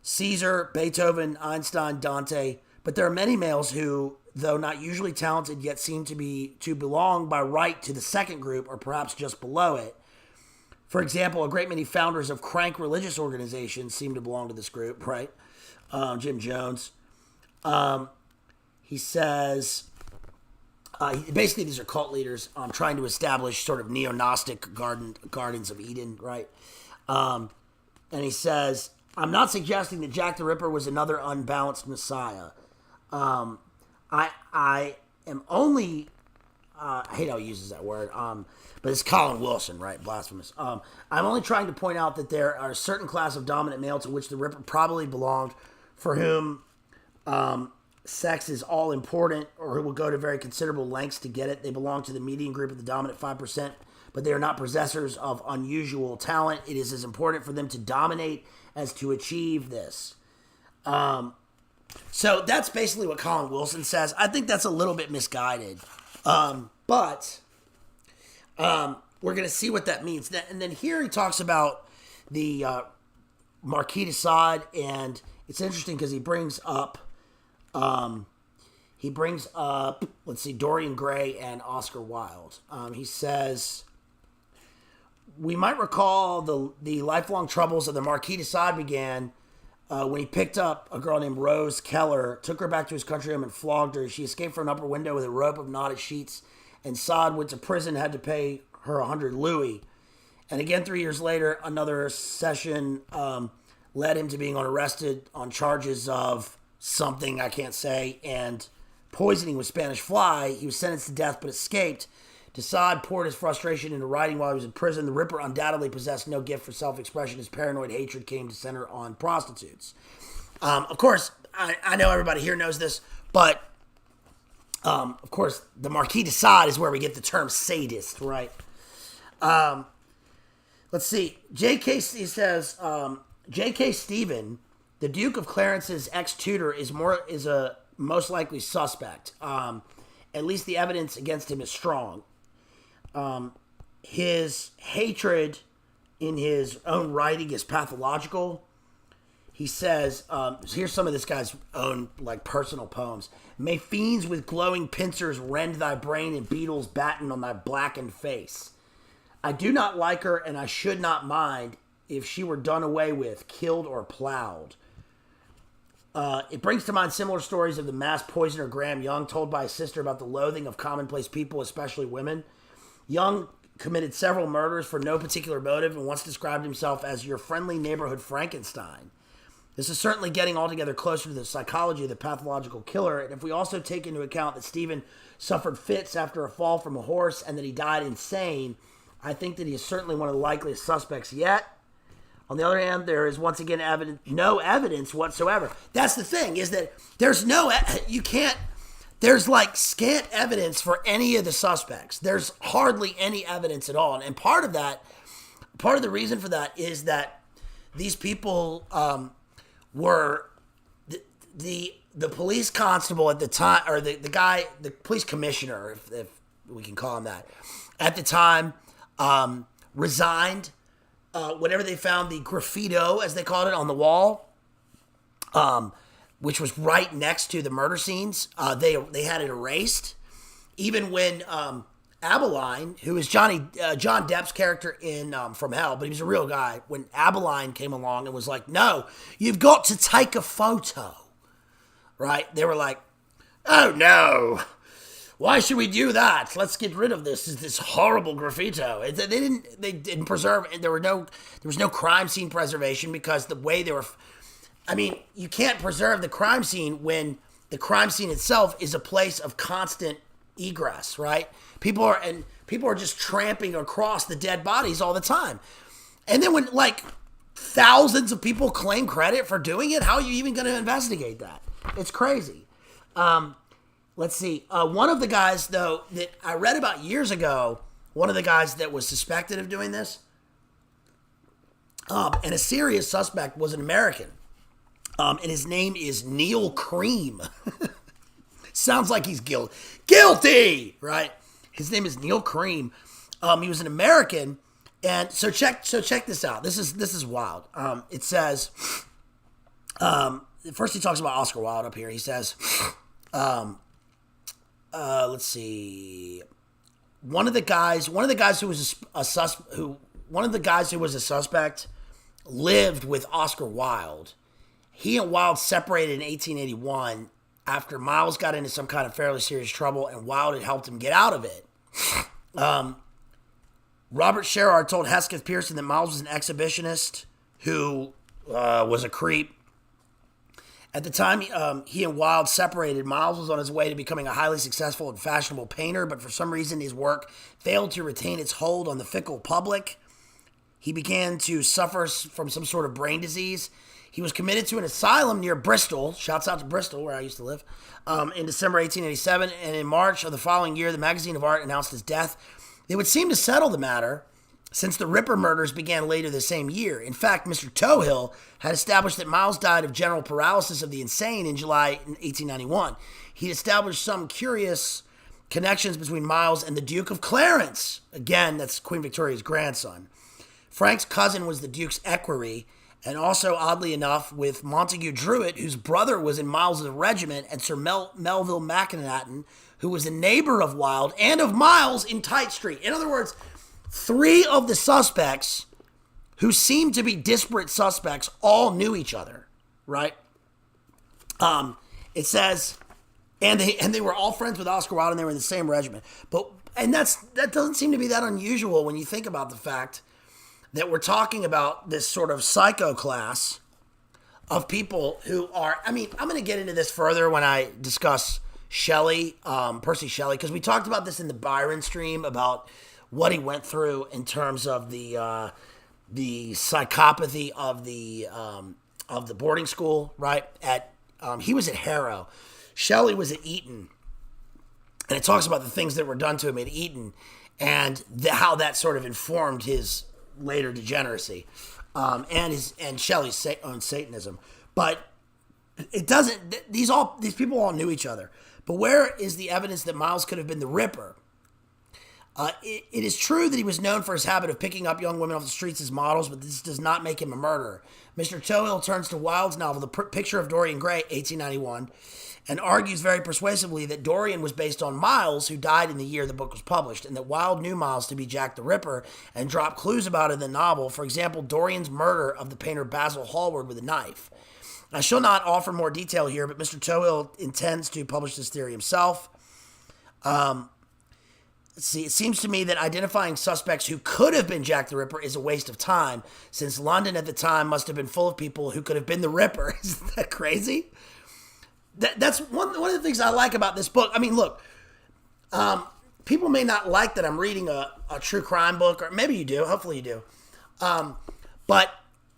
Caesar, Beethoven, Einstein, Dante. But there are many males who, though not usually talented, yet seem to belong by right to the second group or perhaps just below it. For example, a great many founders of crank religious organizations seem to belong to this group, right? Jim Jones. He says, basically these are cult leaders trying to establish sort of neo-Gnostic gardens of Eden, right? And he says, I'm not suggesting that Jack the Ripper was another unbalanced messiah. I am only, I hate how he uses that word, but it's Colin Wilson, right? Blasphemous. I'm only trying to point out that there are a certain class of dominant male to which the Ripper probably belonged, for whom sex is all important, or who will go to very considerable lengths to get it. They belong to the median group of the dominant 5%, but they are not possessors of unusual talent. It is as important for them to dominate as to achieve this. So that's basically what Colin Wilson says. I think that's a little bit misguided. But we're going to see what that means. And then here he talks about the Marquis de Sade, and it's interesting because he brings up, let's see, Dorian Gray and Oscar Wilde. He says, we might recall the lifelong troubles of the Marquis de Sade began when he picked up a girl named Rose Keller, took her back to his country home and flogged her. She escaped from an upper window with a rope of knotted sheets, and Sade went to prison, had to pay her 100 louis. And again, 3 years later, another session led him to being arrested on charges of something I can't say, and poisoning with Spanish fly. He was sentenced to death but escaped. De Sade poured his frustration into writing while he was in prison. The Ripper undoubtedly possessed no gift for self-expression. His paranoid hatred came to center on prostitutes. Of course, I know everybody here knows this, but of course, the Marquis de Sade is where we get the term sadist, right? Let's see. He says, J.K. Stephen, the Duke of Clarence's ex-tutor, is a most likely suspect. At least the evidence against him is strong. His hatred in his own writing is pathological. He says, here's some of this guy's own personal poems. May fiends with glowing pincers rend thy brain and beetles batten on thy blackened face. I do not like her, and I should not mind if she were done away with, killed or plowed. It brings to mind similar stories of the mass poisoner Graham Young, told by his sister about the loathing of commonplace people, especially women. Young committed several murders for no particular motive and once described himself as your friendly neighborhood Frankenstein. This is certainly getting altogether closer to the psychology of the pathological killer, and if we also take into account that Stephen suffered fits after a fall from a horse and that he died insane, I think that he is certainly one of the likeliest suspects yet. On the other hand, there is once again no evidence whatsoever. That's the thing, is that there's there's like scant evidence for any of the suspects. There's hardly any evidence at all. And part of the reason for that is that these people were the police constable at the time, or the police commissioner, if we can call him that, at the time, resigned. Whenever they found the graffito, as they called it, on the wall, which was right next to the murder scenes, they had it erased. Even when Abilene, who is John Depp's character in From Hell, but he was a real guy, when Abilene came along and was like, "No, you've got to take a photo," right? They were like, "Oh no, why should we do that? Let's get rid of this horrible graffito." They didn't preserve. There was no crime scene preservation because the way they were. I mean, you can't preserve the crime scene when the crime scene itself is a place of constant egress, right? People are just tramping across the dead bodies all the time. And then when like thousands of people claim credit for doing it, how are you even going to investigate that? It's crazy. Let's see. One of the guys, though, that I read about years ago, one of the guys that was suspected of doing this, and a serious suspect, was an American. And his name is Neil Cream. Sounds like he's guilty, right? His name is Neil Cream. He was an American, and so check this out. This is wild. It says, first he talks about Oscar Wilde up here. He says, let's see. One of the guys who was a suspect lived with Oscar Wilde. He and Wilde separated in 1881 after Miles got into some kind of fairly serious trouble, and Wilde had helped him get out of it. Robert Sherrard told Hesketh Pearson that Miles was an exhibitionist who was a creep. At the time he and Wilde separated, Miles was on his way to becoming a highly successful and fashionable painter, but for some reason his work failed to retain its hold on the fickle public. He began to suffer from some sort of brain disease. He was committed to an asylum near Bristol, shouts out to Bristol, where I used to live, in December 1887, and in March of the following year, the Magazine of Art announced his death. They would seem to settle the matter, since the Ripper murders began later the same year. In fact, Mr. Tohill had established that Miles died of general paralysis of the insane in July 1891. He established some curious connections between Miles and the Duke of Clarence. Again, that's Queen Victoria's grandson. Frank's cousin was the Duke's equerry, and also, oddly enough, with Montague Druitt, whose brother was in Miles' regiment, and Sir Melville Macnaghten, who was a neighbor of Wilde and of Miles in Tite Street. In other words, three of the suspects, who seemed to be disparate suspects, all knew each other, right? It says, and they were all friends with Oscar Wilde, and they were in the same regiment. That doesn't seem to be that unusual when you think about the fact that we're talking about this sort of psycho class of people who are, I mean, I'm going to get into this further when I discuss Shelley, Percy Shelley, because we talked about this in the Byron stream about what he went through in terms of the psychopathy of the boarding school, right? He was at Harrow. Shelley was at Eton. And it talks about the things that were done to him at Eton and how that sort of informed his later degeneracy, and Shelley's own Satanism. But it doesn't. These people all knew each other. But where is the evidence that Miles could have been the Ripper? It is true that he was known for his habit of picking up young women off the streets as models, but this does not make him a murderer. Mr. Tohill turns to Wilde's novel, The Picture of Dorian Gray, 1891, and argues very persuasively that Dorian was based on Miles, who died in the year the book was published, and that Wilde knew Miles to be Jack the Ripper and dropped clues about it in the novel. For example, Dorian's murder of the painter Basil Hallward with a knife. I shall not offer more detail here, but Mr. Tohill intends to publish this theory himself. see, it seems to me that identifying suspects who could have been Jack the Ripper is a waste of time, since London at the time must have been full of people who could have been the Ripper. Isn't that crazy? That's one of the things I like about this book. I mean, look, people may not like that I'm reading a true crime book, or maybe you do. Hopefully you do. But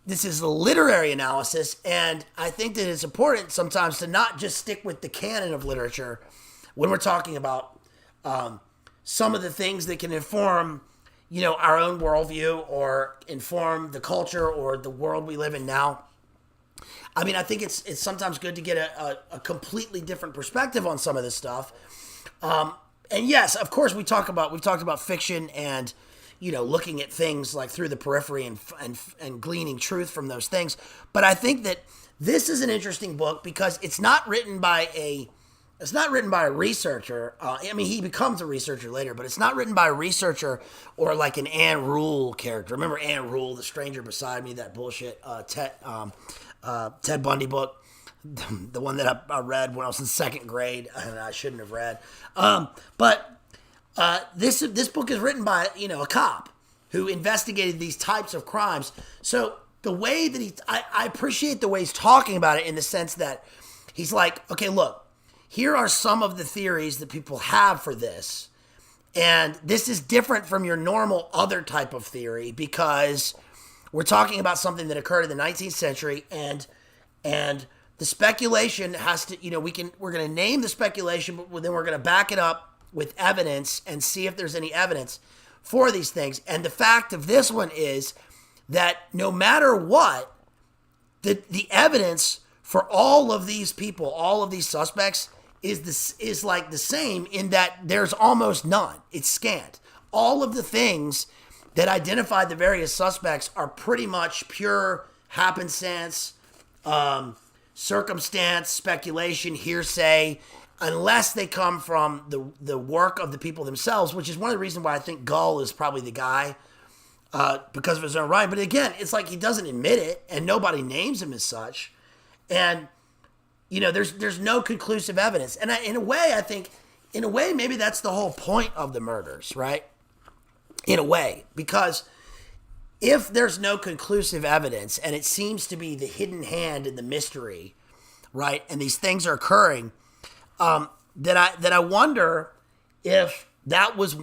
this is a literary analysis, and I think that it's important sometimes to not just stick with the canon of literature when we're talking about some of the things that can inform, our own worldview or inform the culture or the world we live in now. I mean, I think it's sometimes good to get a completely different perspective on some of this stuff. And yes, of course, we've talked about fiction and, looking at things like through the periphery and gleaning truth from those things. But I think that this is an interesting book because it's not written by a researcher. I mean, he becomes a researcher later, but it's not written by a researcher or like an Anne Rule character. Remember Anne Rule, The Stranger Beside Me, that bullshit Ted Bundy book, the one that I read when I was in second grade, and I shouldn't have read. But this book is written by a cop who investigated these types of crimes. So the way that I appreciate the way he's talking about it in the sense that he's like, okay, look, here are some of the theories that people have for this, and this is different from your normal other type of theory because we're talking about something that occurred in the 19th century, and the speculation has to, we're going to name the speculation, but then we're going to back it up with evidence and see if there's any evidence for these things. And the fact of this one is that no matter what, the evidence for all of these people, all of these suspects, is like the same in that there's almost none. It's scant. All of the things that identified the various suspects are pretty much pure happenstance, circumstance, speculation, hearsay, unless they come from the work of the people themselves, which is one of the reasons why I think Gull is probably the guy, because of his own writing. But again, it's like he doesn't admit it, and nobody names him as such. And, there's no conclusive evidence. And in a way, maybe that's the whole point of the murders, right? In a way, because if there's no conclusive evidence and it seems to be the hidden hand in the mystery, right, and these things are occurring, that I wonder if that was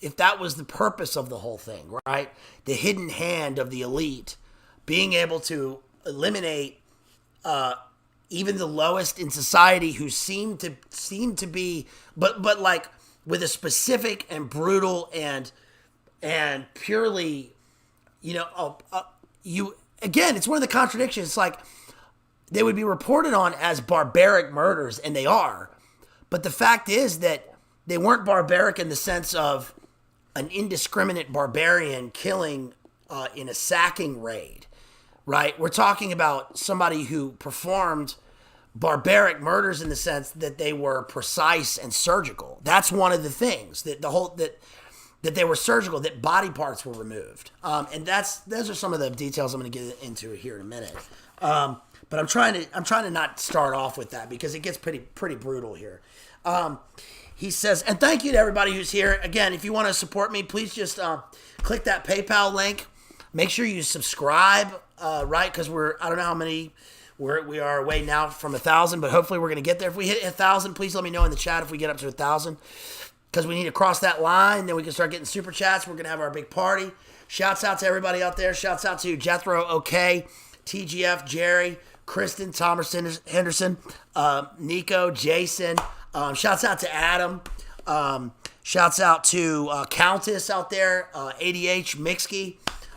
if that was the purpose of the whole thing, right? The hidden hand of the elite being able to eliminate even the lowest in society who seem to be, but like with a specific and brutal and purely, again, it's one of the contradictions. It's like they would be reported on as barbaric murders, and they are. But the fact is that they weren't barbaric in the sense of an indiscriminate barbarian killing in a sacking raid, right? We're talking about somebody who performed barbaric murders in the sense that they were precise and surgical. That's one of the things that that they were surgical, that body parts were removed. And those are some of the details I'm going to get into here in a minute. But I'm trying to not start off with that because it gets pretty brutal here. He says, and thank you to everybody who's here. Again, if you want to support me, please just click that PayPal link. Make sure you subscribe, right? Because I don't know how many. We are away now from 1,000, but hopefully we're going to get there. If we hit 1,000, please let me know in the chat if we get up to 1,000, because we need to cross that line. Then we can start getting super chats. We're going to have our big party. Shouts out to everybody out there. Shouts out to Jethro, OK, TGF, Jerry, Kristen, Thomas Henderson, Nico, Jason. Shouts out to Adam. Shouts out to Countess out there, ADH, Mixkey,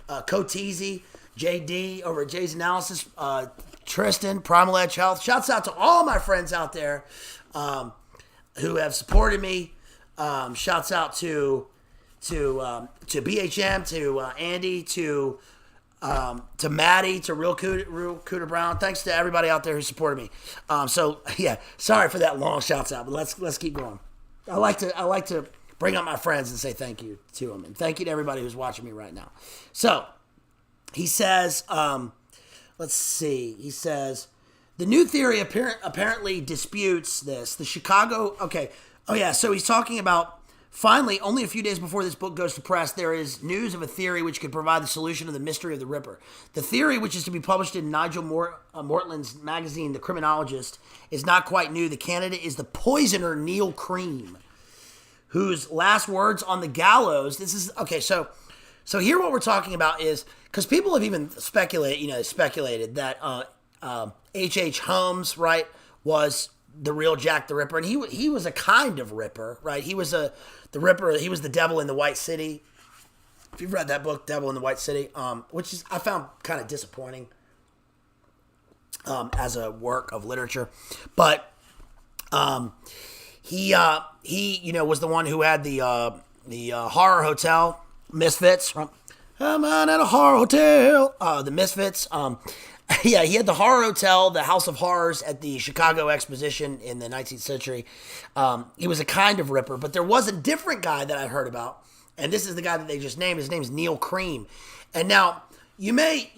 Coteasy, JD over at Jay's Analysis, Tristan, Primal Edge Health. Shouts out to all my friends out there who have supported me. Shouts out to BHM, to Andy, to Maddie, to Real Cooter Brown. Thanks to everybody out there who supported me. So yeah, sorry for that long shouts out, but let's keep going. I like to bring up my friends and say thank you to them, and thank you to everybody who's watching me right now. So he says. Let's see. He says, the new theory apparently disputes this. The Chicago... Okay. Oh, yeah. So he's talking about Finally, only a few days before this book goes to press, there is news of a theory which could provide the solution to the mystery of the Ripper. The theory, which is to be published in Nigel Mortland's magazine, The Criminologist, is not quite new. The candidate is the poisoner Neil Cream, whose last words on the gallows. This is okay. So here, what we're talking about is, because people have even speculated that H.H. Holmes, right, was the real Jack the Ripper, and he was a kind of Ripper, right? He was the Ripper. He was the Devil in the White City. If you've read that book, Devil in the White City, which is I found kind of disappointing as a work of literature, but he was the one who had the horror hotel Misfits. I'm at a horror hotel. The Misfits. Yeah, he had the horror hotel, the House of Horrors at the Chicago Exposition in the 19th century. He was a kind of Ripper, but there was a different guy that I heard about, and this is the guy that they just named. His name is Neil Cream. And now you may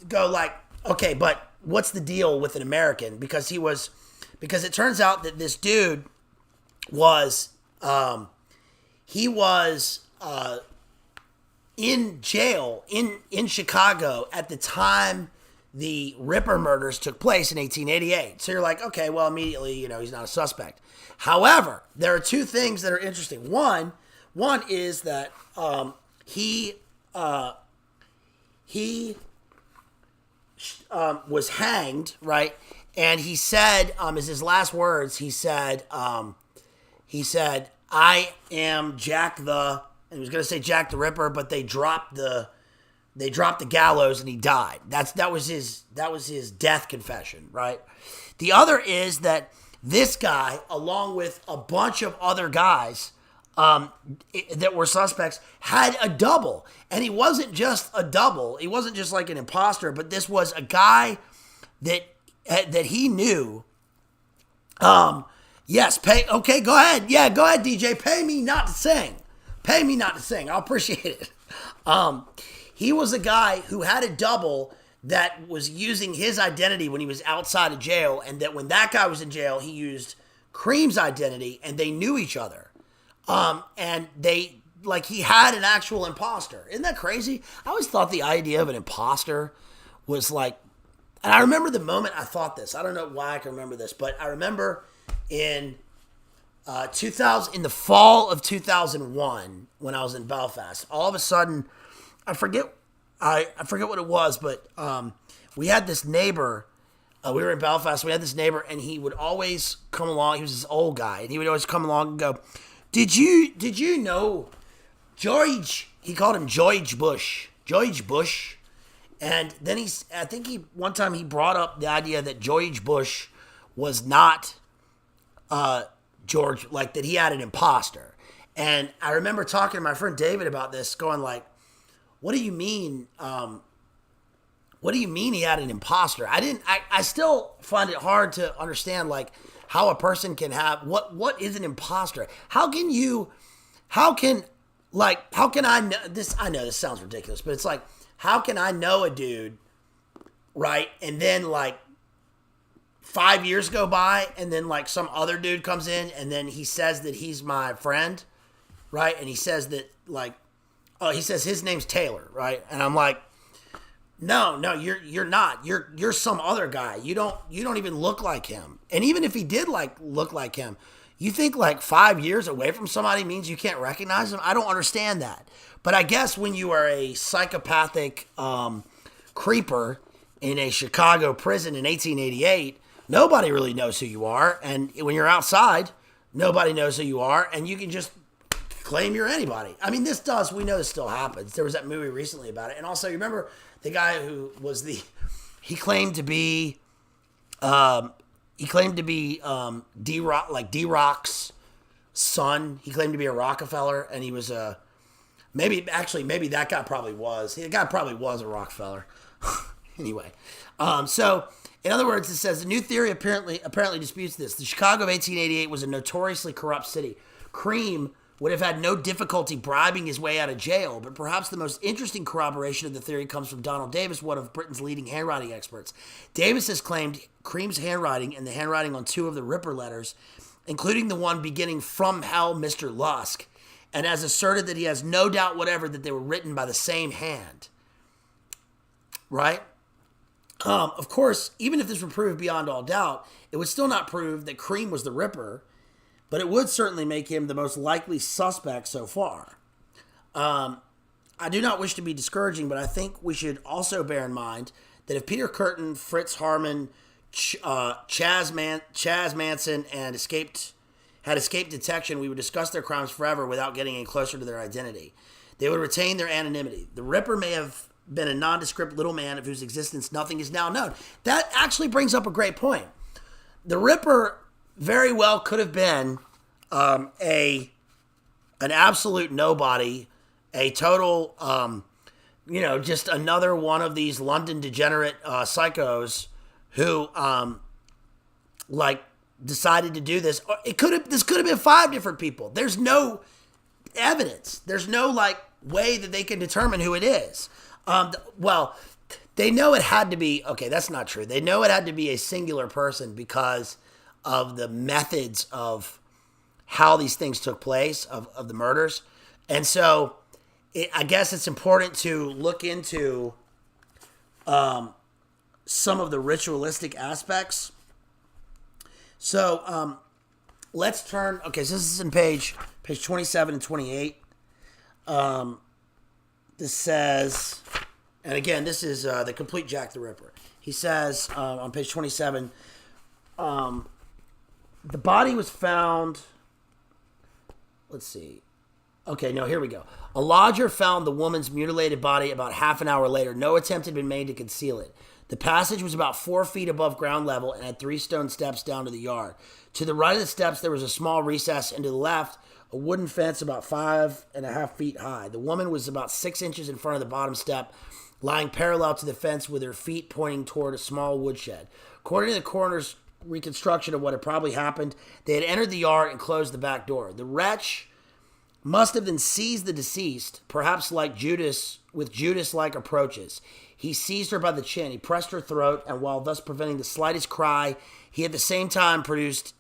go like, okay, but what's the deal with an American? Because it turns out that this dude was in jail in Chicago at the time the Ripper murders took place in 1888. So you're like, okay, well, immediately, he's not a suspect. However, there are two things that are interesting. One is that he was hanged, right? And he said, as his last words, he said, I am Jack the, and he was going to say Jack the Ripper, but they dropped the gallows and he died. That was his death confession, right? The other is that this guy, along with a bunch of other guys that were suspects, had a double. And he wasn't just a double. He wasn't just like an imposter, but this was a guy that he knew. Yes, okay, go ahead. Yeah, go ahead, DJ. Pay me not to sing. I'll appreciate it. He was a guy who had a double that was using his identity when he was outside of jail, and that when that guy was in jail, he used Cream's identity, and they knew each other. And he had an actual imposter. Isn't that crazy? I always thought the idea of an imposter was like, and I remember the moment I thought this. I don't know why I can remember this, but I remember in 2000, in the fall of 2001, when I was in Belfast, all of a sudden, I forget what it was, but we had this neighbor. We were in Belfast. We had this neighbor, and he would always come along. He was this old guy, and he would always come along and go, "Did you know George?" He called him George Bush. And then one time he brought up the idea that George Bush was not George, like that he had an imposter. And I remember talking to my friend David about this, going like, what do you mean? What do you mean he had an imposter? I still find it hard to understand like how a person can have, what is an imposter? How can I know this? I know this sounds ridiculous, but it's like, how can I know a dude, right? And then like 5 years go by, and then like some other dude comes in, and then he says that he's my friend, right? And he says that like, he says his name's Taylor, right? And I'm like, no, you're not. You're some other guy. You don't even look like him. And even if he did look like him, you think like 5 years away from somebody means you can't recognize him? I don't understand that. But I guess when you are a psychopathic creeper in a Chicago prison in 1888, nobody really knows who you are. And when you're outside, nobody knows who you are, and you can just claim you're anybody. I mean, we know this still happens. There was that movie recently about it. And also, you remember the guy who was he claimed to be D-Rock's son. He claimed to be a Rockefeller, and he was maybe that guy probably was. The guy probably was a Rockefeller. Anyway, so in other words, it says the new theory apparently disputes this. The Chicago of 1888 was a notoriously corrupt city. Cream would have had no difficulty bribing his way out of jail, but perhaps the most interesting corroboration of the theory comes from Donald Davis, one of Britain's leading handwriting experts. Davis has claimed Cream's handwriting and the handwriting on two of the Ripper letters, including the one beginning "From Hell, Mr. Lusk," and has asserted that he has no doubt whatever that they were written by the same hand. Right? Of course, even if this were proved beyond all doubt, it would still not prove that Cream was the Ripper, but it would certainly make him the most likely suspect so far. I do not wish to be discouraging, but I think we should also bear in mind that if Peter Curtin, Fritz Harman, Chaz Manson, and had escaped detection, we would discuss their crimes forever without getting any closer to their identity. They would retain their anonymity. The Ripper may have been a nondescript little man of whose existence nothing is now known. That actually brings up a great point. The Ripper very well could have been an absolute nobody, a total, just another one of these London degenerate psychos who, decided to do this. This could have been 5 different people. There's no evidence. There's no way that they can determine who it is. They know it had to be, okay, that's not true. They know it had to be a singular person because of the methods of how these things took place, of the murders. And so I guess it's important to look into some of the ritualistic aspects. So let's turn, okay, so this is in page 27 and 28. This says, and again, this is the complete Jack the Ripper. He says on page 27, the body was found, let's see. Okay, no, here we go. A lodger found the woman's mutilated body about half an hour later. No attempt had been made to conceal it. The passage was about 4 feet above ground level and had 3 stone steps down to the yard. To the right of the steps, there was a small recess, and to the left, a wooden fence about 5.5 feet high. The woman was about 6 inches in front of the bottom step, lying parallel to the fence with her feet pointing toward a small woodshed. According to the coroner's reconstruction of what had probably happened, they had entered the yard and closed the back door. The wretch must have then seized the deceased, perhaps like Judas, with Judas-like approaches. He seized her by the chin, he pressed her throat, and while thus preventing the slightest cry, he at the same time produced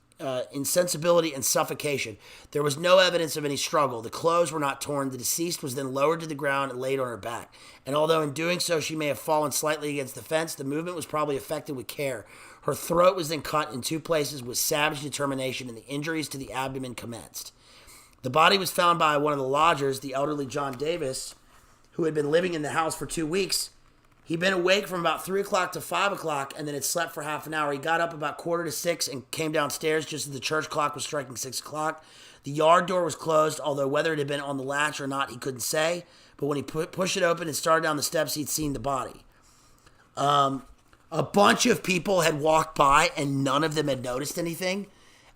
insensibility and suffocation. There was no evidence of any struggle. The clothes were not torn. The deceased was then lowered to the ground and laid on her back. And although in doing so she may have fallen slightly against the fence, the movement was probably effected with care. Her throat was then cut in 2 places with savage determination, and the injuries to the abdomen commenced. The body was found by one of the lodgers, the elderly John Davis, who had been living in the house for 2 weeks. He'd been awake from about 3 o'clock to 5 o'clock and then had slept for half an hour. He got up about 5:45 and came downstairs just as the church clock was striking 6 o'clock. The yard door was closed, although whether it had been on the latch or not, he couldn't say. But when he pushed it open and started down the steps, he'd seen the body. A bunch of people had walked by and none of them had noticed anything,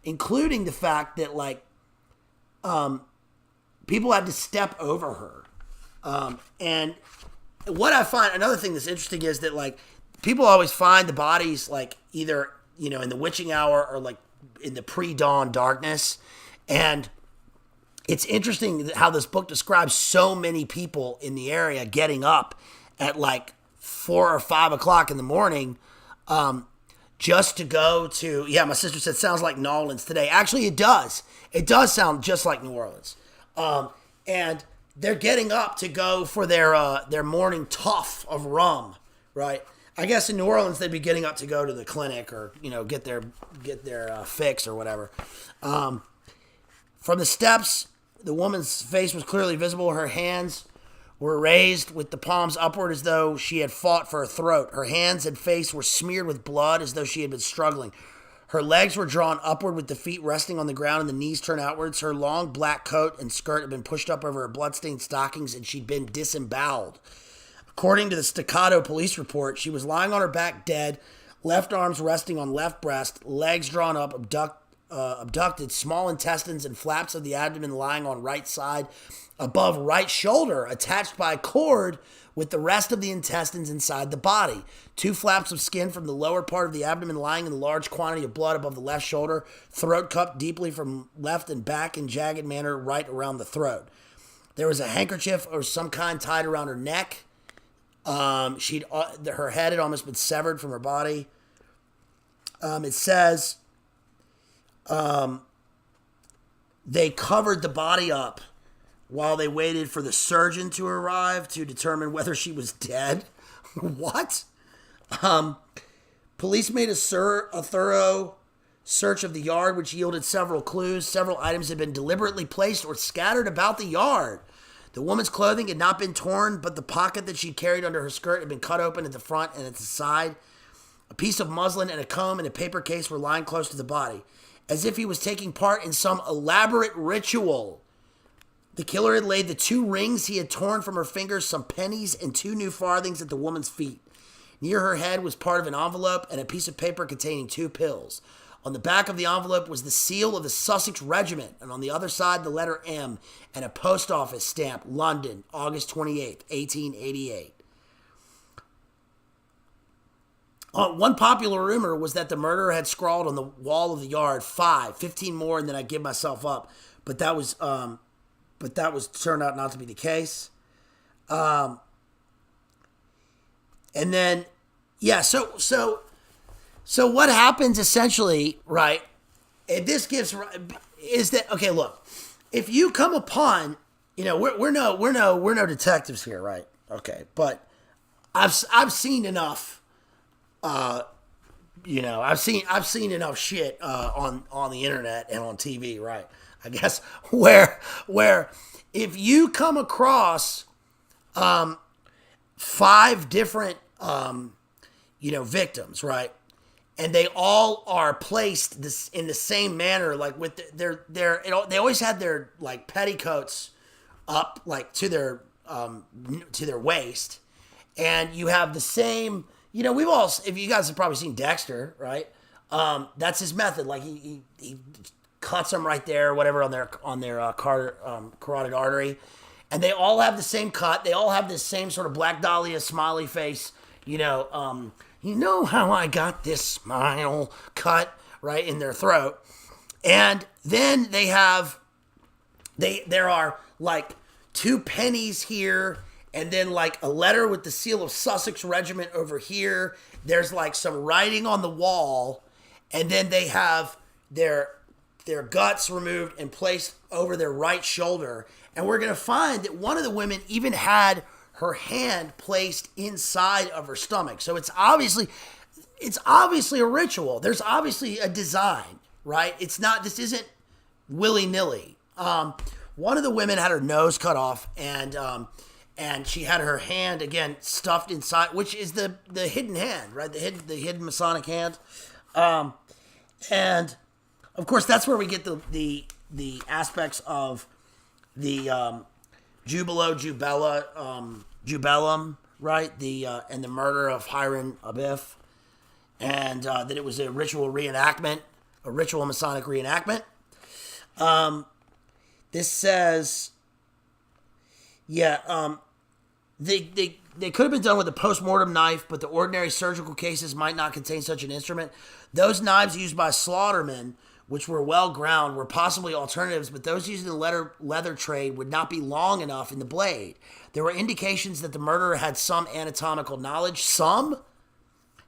including the fact that, people had to step over her. And what I find, another thing that's interesting is that, people always find the bodies, either, in the witching hour or, in the pre-dawn darkness. And it's interesting how this book describes so many people in the area getting up at, 4 or 5 o'clock in the morning, just to go to, my sister said, sounds like New Orleans today. Actually, it does. It does sound just like New Orleans. And they're getting up to go for their morning tough of rum, right? I guess in New Orleans they'd be getting up to go to the clinic or get their fix or whatever. From the steps, the woman's face was clearly visible. Her hands were raised with the palms upward as though she had fought for her throat. Her hands and face were smeared with blood as though she had been struggling. Her legs were drawn upward with the feet resting on the ground and the knees turned outwards. Her long black coat and skirt had been pushed up over her bloodstained stockings and she'd been disemboweled. According to the Staccato police report, she was lying on her back dead, left arms resting on left breast, legs drawn up, abducted, small intestines and flaps of the abdomen lying on right side, above right shoulder, attached by a cord with the rest of the intestines inside the body. 2 flaps of skin from the lower part of the abdomen lying in a large quantity of blood above the left shoulder, throat cupped deeply from left and back in jagged manner right around the throat. There was a handkerchief or some kind tied around her neck. Her head had almost been severed from her body. It says they covered the body up while they waited for the surgeon to arrive to determine whether she was dead. What? Police made a thorough search of the yard, which yielded several clues. Several items had been deliberately placed or scattered about the yard. The woman's clothing had not been torn, but the pocket that she carried under her skirt had been cut open at the front and at the side. A piece of muslin and a comb and a paper case were lying close to the body, as if he was taking part in some elaborate ritual. The killer had laid the 2 rings he had torn from her fingers, some pennies, and 2 new farthings at the woman's feet. Near her head was part of an envelope and a piece of paper containing 2 pills. On the back of the envelope was the seal of the Sussex Regiment, and on the other side the letter M and a post office stamp, London, August 28th, 1888. One popular rumor was that the murderer had scrawled on the wall of the yard 15 more, and then I give myself up. But that was turned out not to be the case. And then, yeah, so what happens essentially, right? And this gives is that okay? Look, if you come upon, we're no detectives here, right? Okay, but I've seen enough. I've seen enough shit on the internet and on TV, right? I guess where if you come across 5 different victims, right? And they all are placed in the same manner, like with they always had their like petticoats up like to their waist, and you have the same. We've all, if you guys have probably seen Dexter, right? That's his method. Like he cuts them right there, whatever on their carotid artery, and they all have the same cut. They all have this same sort of Black Dahlia smiley face. You know how I got this smile cut right in their throat, and then there are like 2 pennies here. And then like a letter with the seal of Sussex Regiment over here. There's like some writing on the wall. And then they have their guts removed and placed over their right shoulder. And we're going to find that one of the women even had her hand placed inside of her stomach. So it's obviously a ritual. There's obviously a design, right? This isn't willy-nilly. One of the women had her nose cut off, and she had her hand, again, stuffed inside, which is the hidden hand, right? The hidden Masonic hand. And, of course, that's where we get the aspects of the Jubellum, right? And the murder of Hiram Abiff. And that it was a ritual reenactment, a ritual Masonic reenactment. This says... Yeah, they could have been done with a post-mortem knife, but the ordinary surgical cases might not contain such an instrument. Those knives used by slaughtermen, which were well ground, were possibly alternatives, but those used in the leather trade would not be long enough in the blade. There were indications that the murderer had some anatomical knowledge. Some?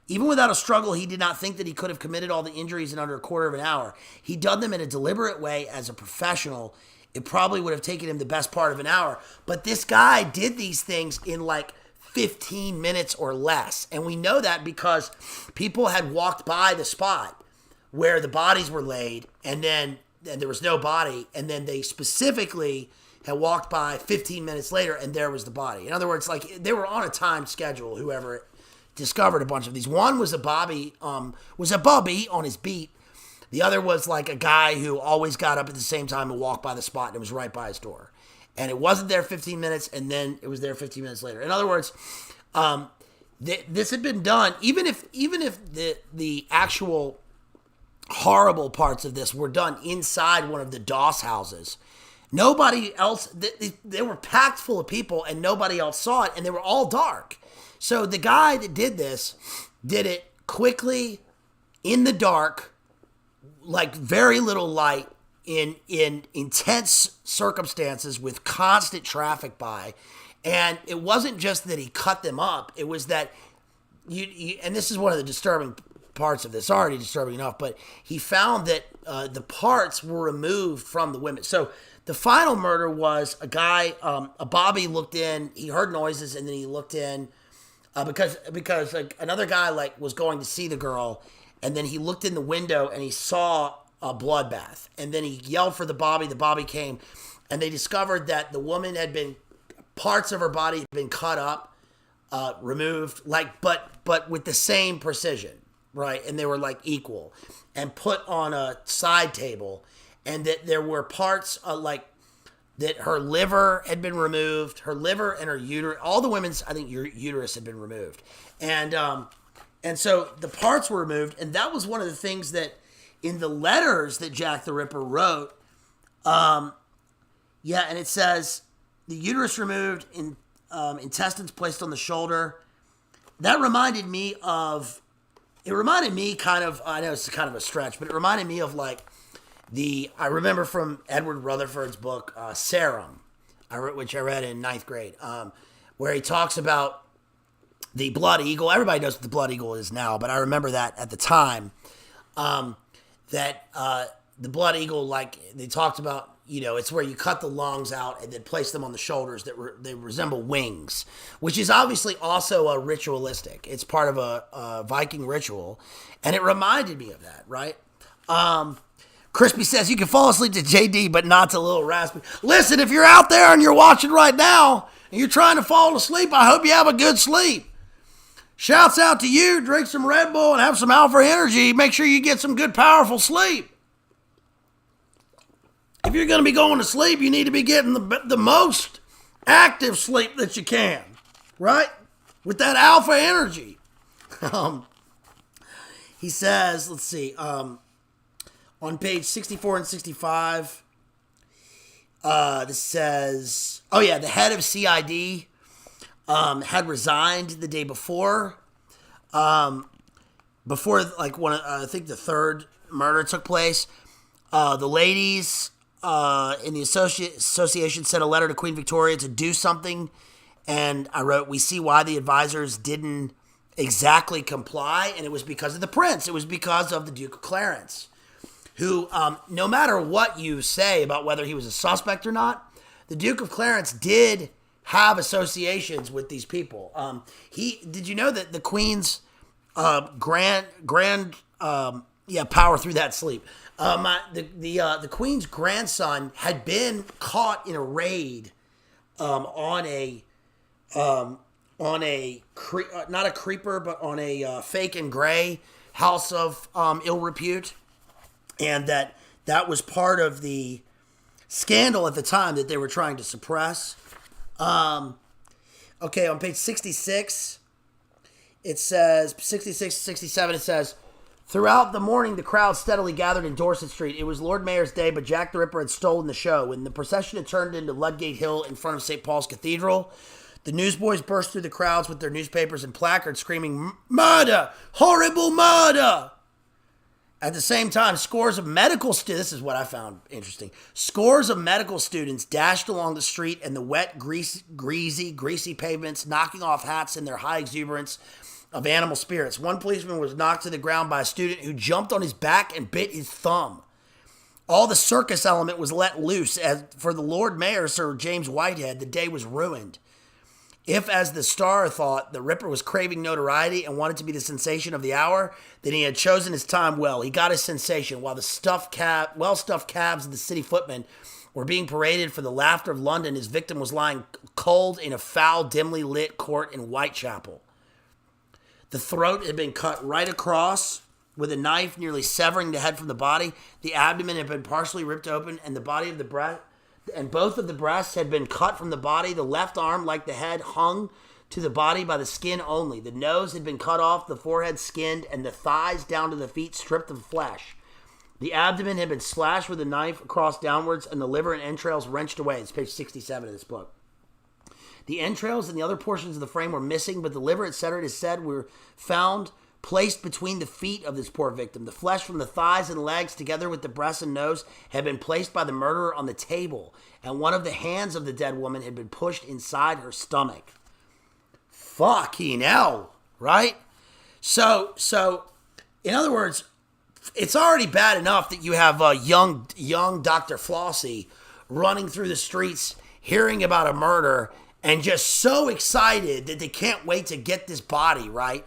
Even without a struggle, he did not think that he could have committed all the injuries in under a quarter of an hour. He done them in a deliberate way as a professional. It probably would have taken him the best part of an hour. But this guy did these things in like 15 minutes or less. And we know that because people had walked by the spot where the bodies were laid, and there was no body. And then they specifically had walked by 15 minutes later, and there was the body. In other words, like they were on a timed schedule, whoever discovered a bunch of these. One was a bobby on his beat. The other was like a guy who always got up at the same time and walked by the spot, and it was right by his door. And it wasn't there 15 minutes, and then it was there 15 minutes later. In other words, this had been done, even if the actual horrible parts of this were done inside one of the Doss houses. Nobody else, they were packed full of people, and nobody else saw it, and they were all dark. So the guy that did this did it quickly, in the dark, like very little light, in intense circumstances with constant traffic by. And it wasn't just that he cut them up. It was that and this is one of the disturbing parts of this. Already disturbing enough, but he found that the parts were removed from the women. So the final murder was a guy, a Bobby looked in, he heard noises, and then he looked in because like, another guy like was going to see the girl, and then he looked in the window and he saw a bloodbath, and then he yelled for the Bobby came, and they discovered that the woman had been, parts of her body had been cut up, removed, like, but with the same precision, right? And they were like equal, and put on a side table, and that there were parts like that her liver had been removed, her liver and her uterus, all the women's, I think, uterus had been removed, and so the parts were removed, and that was one of the things that in the letters that Jack the Ripper wrote, and it says the uterus removed, intestines placed on the shoulder. That reminded me kind of, I know it's kind of a stretch, but it reminded me of like I remember from Edward Rutherford's book, Serum, which I read in 9th grade, where he talks about the blood eagle. Everybody knows what the blood eagle is now, but I remember that at the time, that the blood eagle, like they talked about, it's where you cut the lungs out and then place them on the shoulders they resemble wings, which is obviously also a ritualistic. It's part of a Viking ritual, and it reminded me of that, right? Crispy says, you can fall asleep to JD, but not to Little Raspy. Listen, if you're out there and you're watching right now and you're trying to fall asleep, I hope you have a good sleep. Shouts out to you. Drink some Red Bull and have some Alpha Energy. Make sure you get some good, powerful sleep. If you're going to be going to sleep, you need to be getting the most active sleep that you can, right? With that Alpha Energy. He says, let's see, on page 64 and 65, this says, the head of CID had resigned the day before. Before, like, I think the third murder took place. The ladies in the association sent a letter to Queen Victoria to do something, and I wrote, we see why the advisors didn't exactly comply, and it was because of the prince. It was because of the Duke of Clarence, who, no matter what you say about whether he was a suspect or not, the Duke of Clarence did have associations with these people. Did you know that the Queen's power through that sleep. The Queen's grandson had been caught in a raid on a not a creeper, but on a fake and gray house of ill repute. And that was part of the scandal at the time that they were trying to suppress. On page 66, it says, 66, 67, it says, throughout the morning, the crowd steadily gathered in Dorset Street. It was Lord Mayor's Day, but Jack the Ripper had stolen the show. When the procession had turned into Ludgate Hill in front of St. Paul's Cathedral, the newsboys burst through the crowds with their newspapers and placards screaming, murder! Horrible murder! At the same time, scores of medical students, this is what I found interesting, scores of medical students dashed along the street and the wet, greasy pavements, knocking off hats in their high exuberance of animal spirits. One policeman was knocked to the ground by a student who jumped on his back and bit his thumb. All the circus element was let loose. As for the Lord Mayor, Sir James Whitehead, the day was ruined. If, as the Star thought, the Ripper was craving notoriety and wanted to be the sensation of the hour, then he had chosen his time well. He got his sensation while the well-stuffed calves of the city footmen were being paraded for the laughter of London. His victim was lying cold in a foul, dimly lit court in Whitechapel. The throat had been cut right across with a knife, nearly severing the head from the body. The abdomen had been partially ripped open, and the body of the breast, and both of the breasts had been cut from the body. The left arm, like the head, hung to the body by the skin only. The nose had been cut off, the forehead skinned, and the thighs down to the feet stripped of flesh. The abdomen had been slashed with a knife across downwards, and the liver and entrails wrenched away. It's page 67 of this book. The entrails and the other portions of the frame were missing, but the liver, etc., it is said, were found placed between the feet of this poor victim. The flesh from the thighs and legs, together with the breast and nose, had been placed by the murderer on the table, and one of the hands of the dead woman had been pushed inside her stomach. Fucking hell, right? So In other words, it's already bad enough that you have young Dr. Flossie running through the streets, hearing about a murder, and just so excited that they can't wait to get this body, right?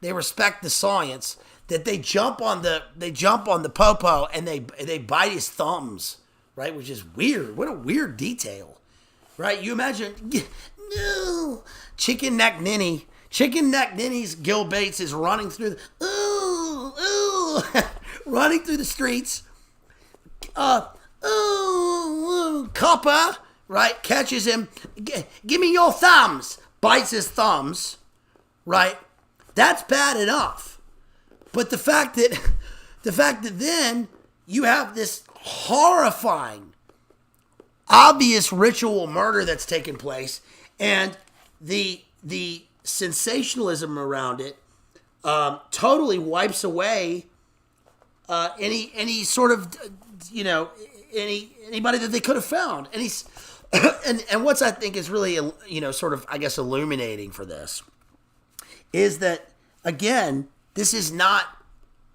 They respect the science that they jump on the popo and they bite his thumbs, right? Which is weird. What a weird detail, right? You imagine, no, Chicken Neck Ninny's Gil Bates is running through running through the streets. Copper, right, catches him. Give me your thumbs. Bites his thumbs, right? That's bad enough. But the fact that then you have this horrifying, obvious ritual murder that's taken place, and the sensationalism around it totally wipes away any sort of, anybody that they could have found. And what's I think is really, sort of, I guess, illuminating for this is that, again, this is not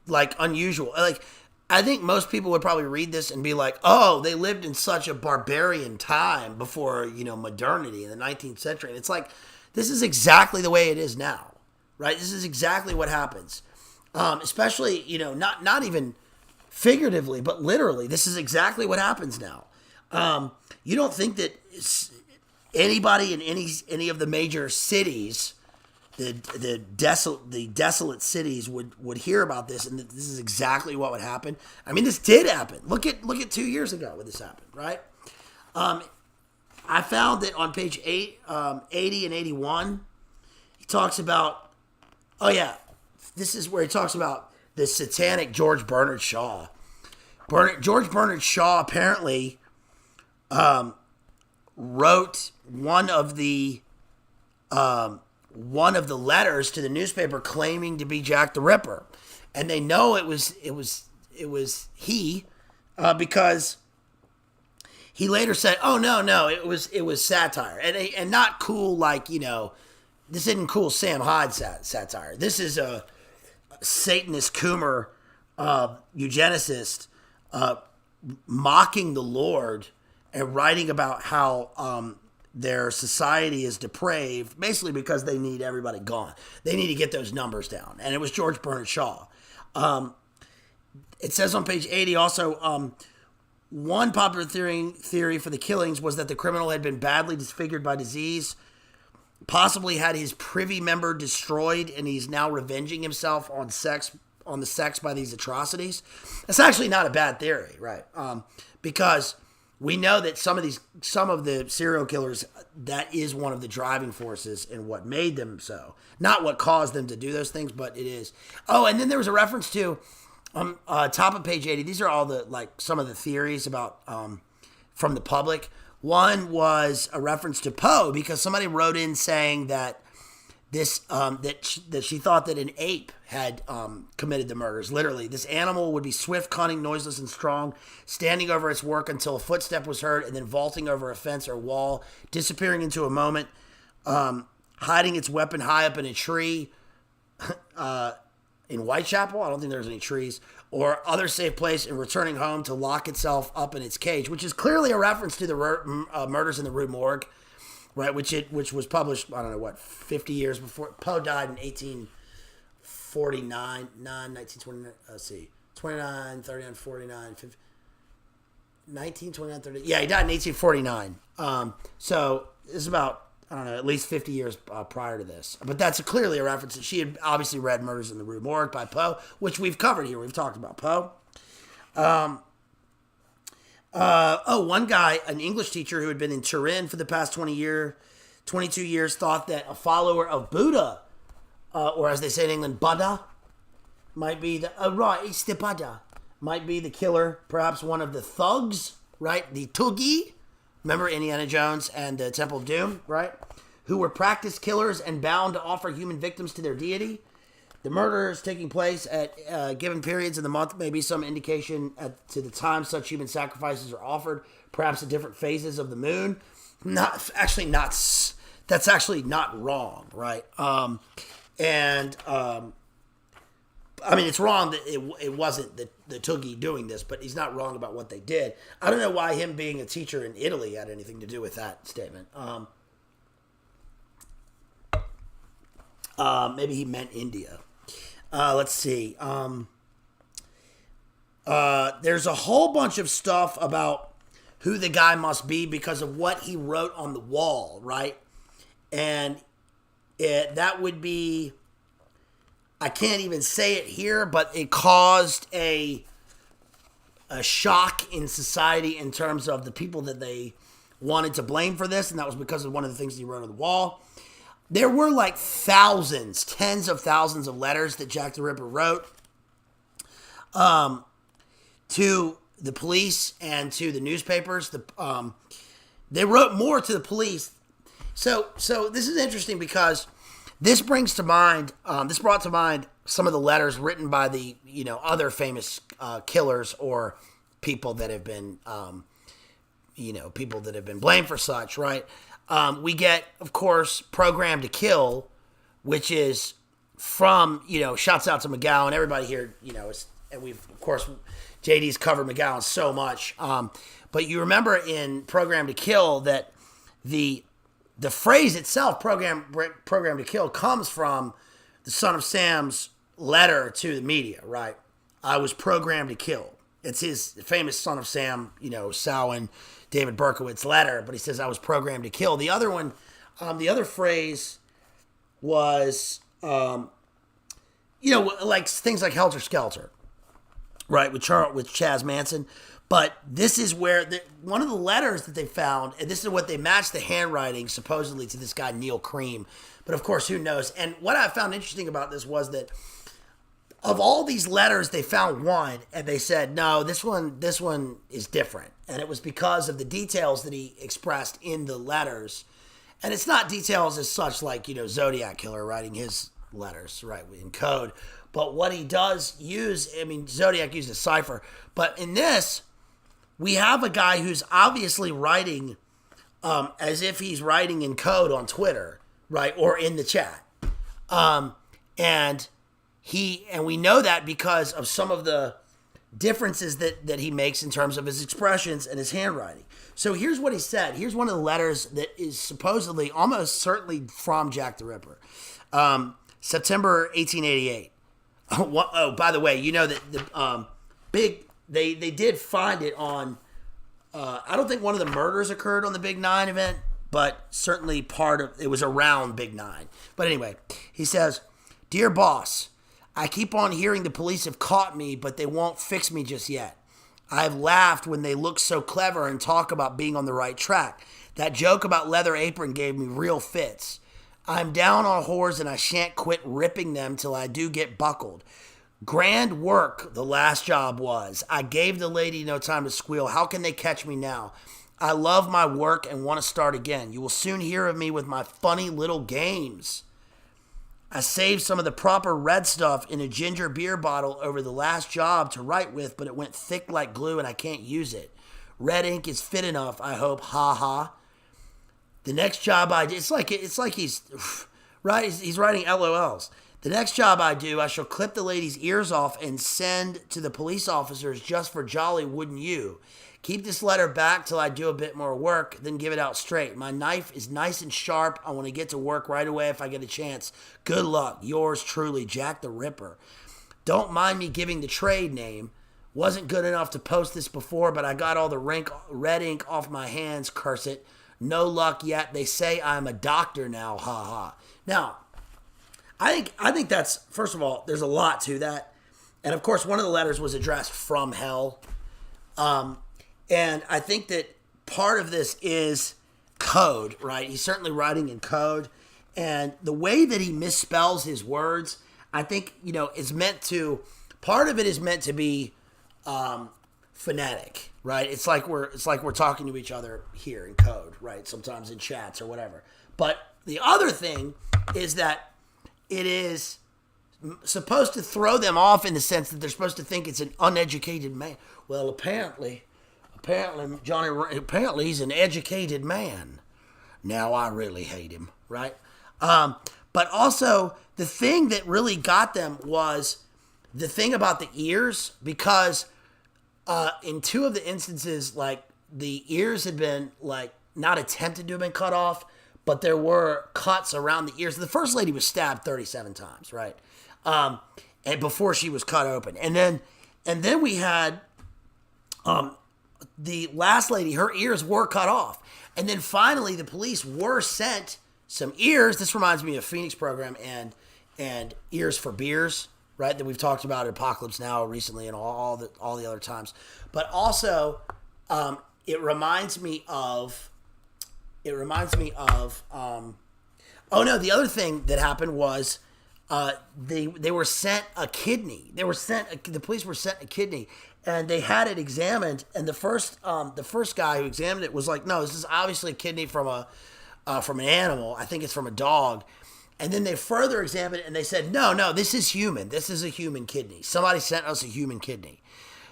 like unusual. Like, I think most people would probably read this and be like, oh, they lived in such a barbarian time before, modernity in the 19th century. And it's like, this is exactly the way it is now, right? This is exactly what happens. Especially, not even figuratively, but literally, this is exactly what happens now. You don't think that anybody in any of the major cities, the desolate cities would hear about this, and this is exactly what would happen. I mean, this did happen. Look at 2 years ago when this happened, right? I found that on page 80 and 81, he talks about, this is where he talks about the satanic George Bernard Shaw. George Bernard Shaw apparently wrote one of the letters to the newspaper claiming to be Jack the Ripper, and they know it was he because he later said, "Oh no, it was satire and not cool like this isn't cool Sam Hyde satire. This is a Satanist Coomer eugenicist mocking the Lord and writing about how their society is depraved, basically because they need everybody gone. They need to get those numbers down." And it was George Bernard Shaw. It says on page 80 also, one popular theory for the killings was that the criminal had been badly disfigured by disease, possibly had his privy member destroyed, and he's now revenging himself on the sex by these atrocities. That's actually not a bad theory, right? Because we know that some of the serial killers, that is one of the driving forces in what made them so. Not what caused them to do those things, but it is. Oh, and then there was a reference to top of page 80. These are all some of the theories about from the public. One was a reference to Poe, because somebody wrote in saying that this that she thought that an ape had committed the murders. Literally, this animal would be swift, cunning, noiseless, and strong, standing over its work until a footstep was heard, and then vaulting over a fence or wall, disappearing into a moment, hiding its weapon high up in a tree in Whitechapel. I don't think there's any trees, or other safe place, and returning home to lock itself up in its cage, which is clearly a reference to the murders in the Rue Morgue. Right, which was published, I don't know, 50 years before. Poe died in 1849, 1929, let's see, 29, 39, 49, 50, 1929, 30. Yeah, he died in 1849. So it's about, I don't know, at least 50 years prior to this. But that's clearly a reference. She had obviously read Murders in the Rue Morgue by Poe, which we've covered here. We've talked about Poe. One guy, an English teacher who had been in Turin for the past 22 years, thought that a follower of Buddha, or as they say in England, Buddha, might be it's the Buddha, might be the killer, perhaps one of the thugs, right? The Thugi, remember Indiana Jones and the Temple of Doom, right? Who were practiced killers and bound to offer human victims to their deity. The murders taking place at given periods in the month may be some indication to the time such human sacrifices are offered, perhaps at different phases of the moon. That's actually not wrong, right? I mean, it's wrong that it wasn't the Toogie doing this, but he's not wrong about what they did. I don't know why him being a teacher in Italy had anything to do with that statement. Maybe he meant India. Let's see. There's a whole bunch of stuff about who the guy must be because of what he wrote on the wall, right? And that would be, I can't even say it here, but it caused a shock in society in terms of the people that they wanted to blame for this, and that was because of one of the things he wrote on the wall. There were like thousands, tens of thousands of letters that Jack the Ripper wrote to the police and to the newspapers. They wrote more to the police. So this is interesting because this brought to mind some of the letters written by the other famous killers or people that have been blamed for such, right? We get, of course, Programmed to Kill, which is from, shouts out to McGowan. Everybody here, and we've, of course, JD's covered McGowan so much. But you remember in Programmed to Kill that the phrase itself, Programmed to Kill, comes from the Son of Sam's letter to the media, right? I was programmed to kill. It's his famous Son of Sam, Sal and David Berkowitz letter, but he says I was programmed to kill. The other one, the other phrase was, like things like Helter Skelter, right, with Chaz Manson. But this is where one of the letters that they found, and this is what they matched the handwriting supposedly to this guy Neil Cream. But of course, who knows? And what I found interesting about this was that of all these letters, they found one, and they said, no, this one is different. And it was because of the details that he expressed in the letters. And it's not details as such like, Zodiac Killer writing his letters, right, in code. But what he does use, Zodiac uses cipher. But in this, we have a guy who's obviously writing as if he's writing in code on Twitter, right, or in the chat. And we know that because of some of the differences that he makes in terms of his expressions and his handwriting. So here's what he said. Here's one of the letters that is supposedly, almost certainly from Jack the Ripper. September 1888. Oh, by the way, that they did find it on, I don't think one of the murders occurred on the Big 9 event, but certainly part of, it was around Big 9. But anyway, he says, Dear boss, I keep on hearing the police have caught me, but they won't fix me just yet. I've laughed when they look so clever and talk about being on the right track. That joke about Leather Apron gave me real fits. I'm down on whores and I shan't quit ripping them till I do get buckled. Grand work the last job was. I gave the lady no time to squeal. How can they catch me now? I love my work and want to start again. You will soon hear of me with my funny little games. I saved some of the proper red stuff in a ginger beer bottle over the last job to write with, but it went thick like glue and I can't use it. Red ink is fit enough, I hope. Ha ha. The next job I do, it's like he's right. He's writing LOLs. The next job I do, I shall clip the lady's ears off and send to the police officers just for jolly, wouldn't you? Keep this letter back till I do a bit more work, then give it out straight. My knife is nice and sharp. I want to get to work right away if I get a chance. Good luck. Yours truly, Jack the Ripper. Don't mind me giving the trade name. Wasn't good enough to post this before, but I got all the red ink off my hands, curse it. No luck yet. They say I'm a doctor now, ha ha. Now, I think that's, first of all, there's a lot to that. And of course, one of the letters was addressed from hell. And I think that part of this is code, right? He's certainly writing in code. And the way that he misspells his words, I think, is meant to, part of it is meant to be phonetic, right? It's like we're talking to each other here in code, right? Sometimes in chats or whatever. But the other thing is that it is supposed to throw them off in the sense that they're supposed to think it's an uneducated man. Well, apparently he's an educated man. Now I really hate him, right? But also the thing that really got them was the thing about the ears, because in two of the instances, like the ears had been like not attempted to have been cut off, but there were cuts around the ears. The first lady was stabbed 37 times, right? And before she was cut open, and then we had the last lady, her ears were cut off, and then finally the police were sent some ears. This reminds me of Phoenix program and Ears for Beers, right? That we've talked about at Apocalypse Now recently and all the other times. But also, it reminds me of. Oh no! The other thing that happened was they were sent a kidney. The police were sent a kidney, and they had it examined. And the first guy who examined it was like, "No, this is obviously a kidney from an animal. I think it's from a dog." And then they further examined it, and they said, "No, this is human. This is a human kidney. Somebody sent us a human kidney."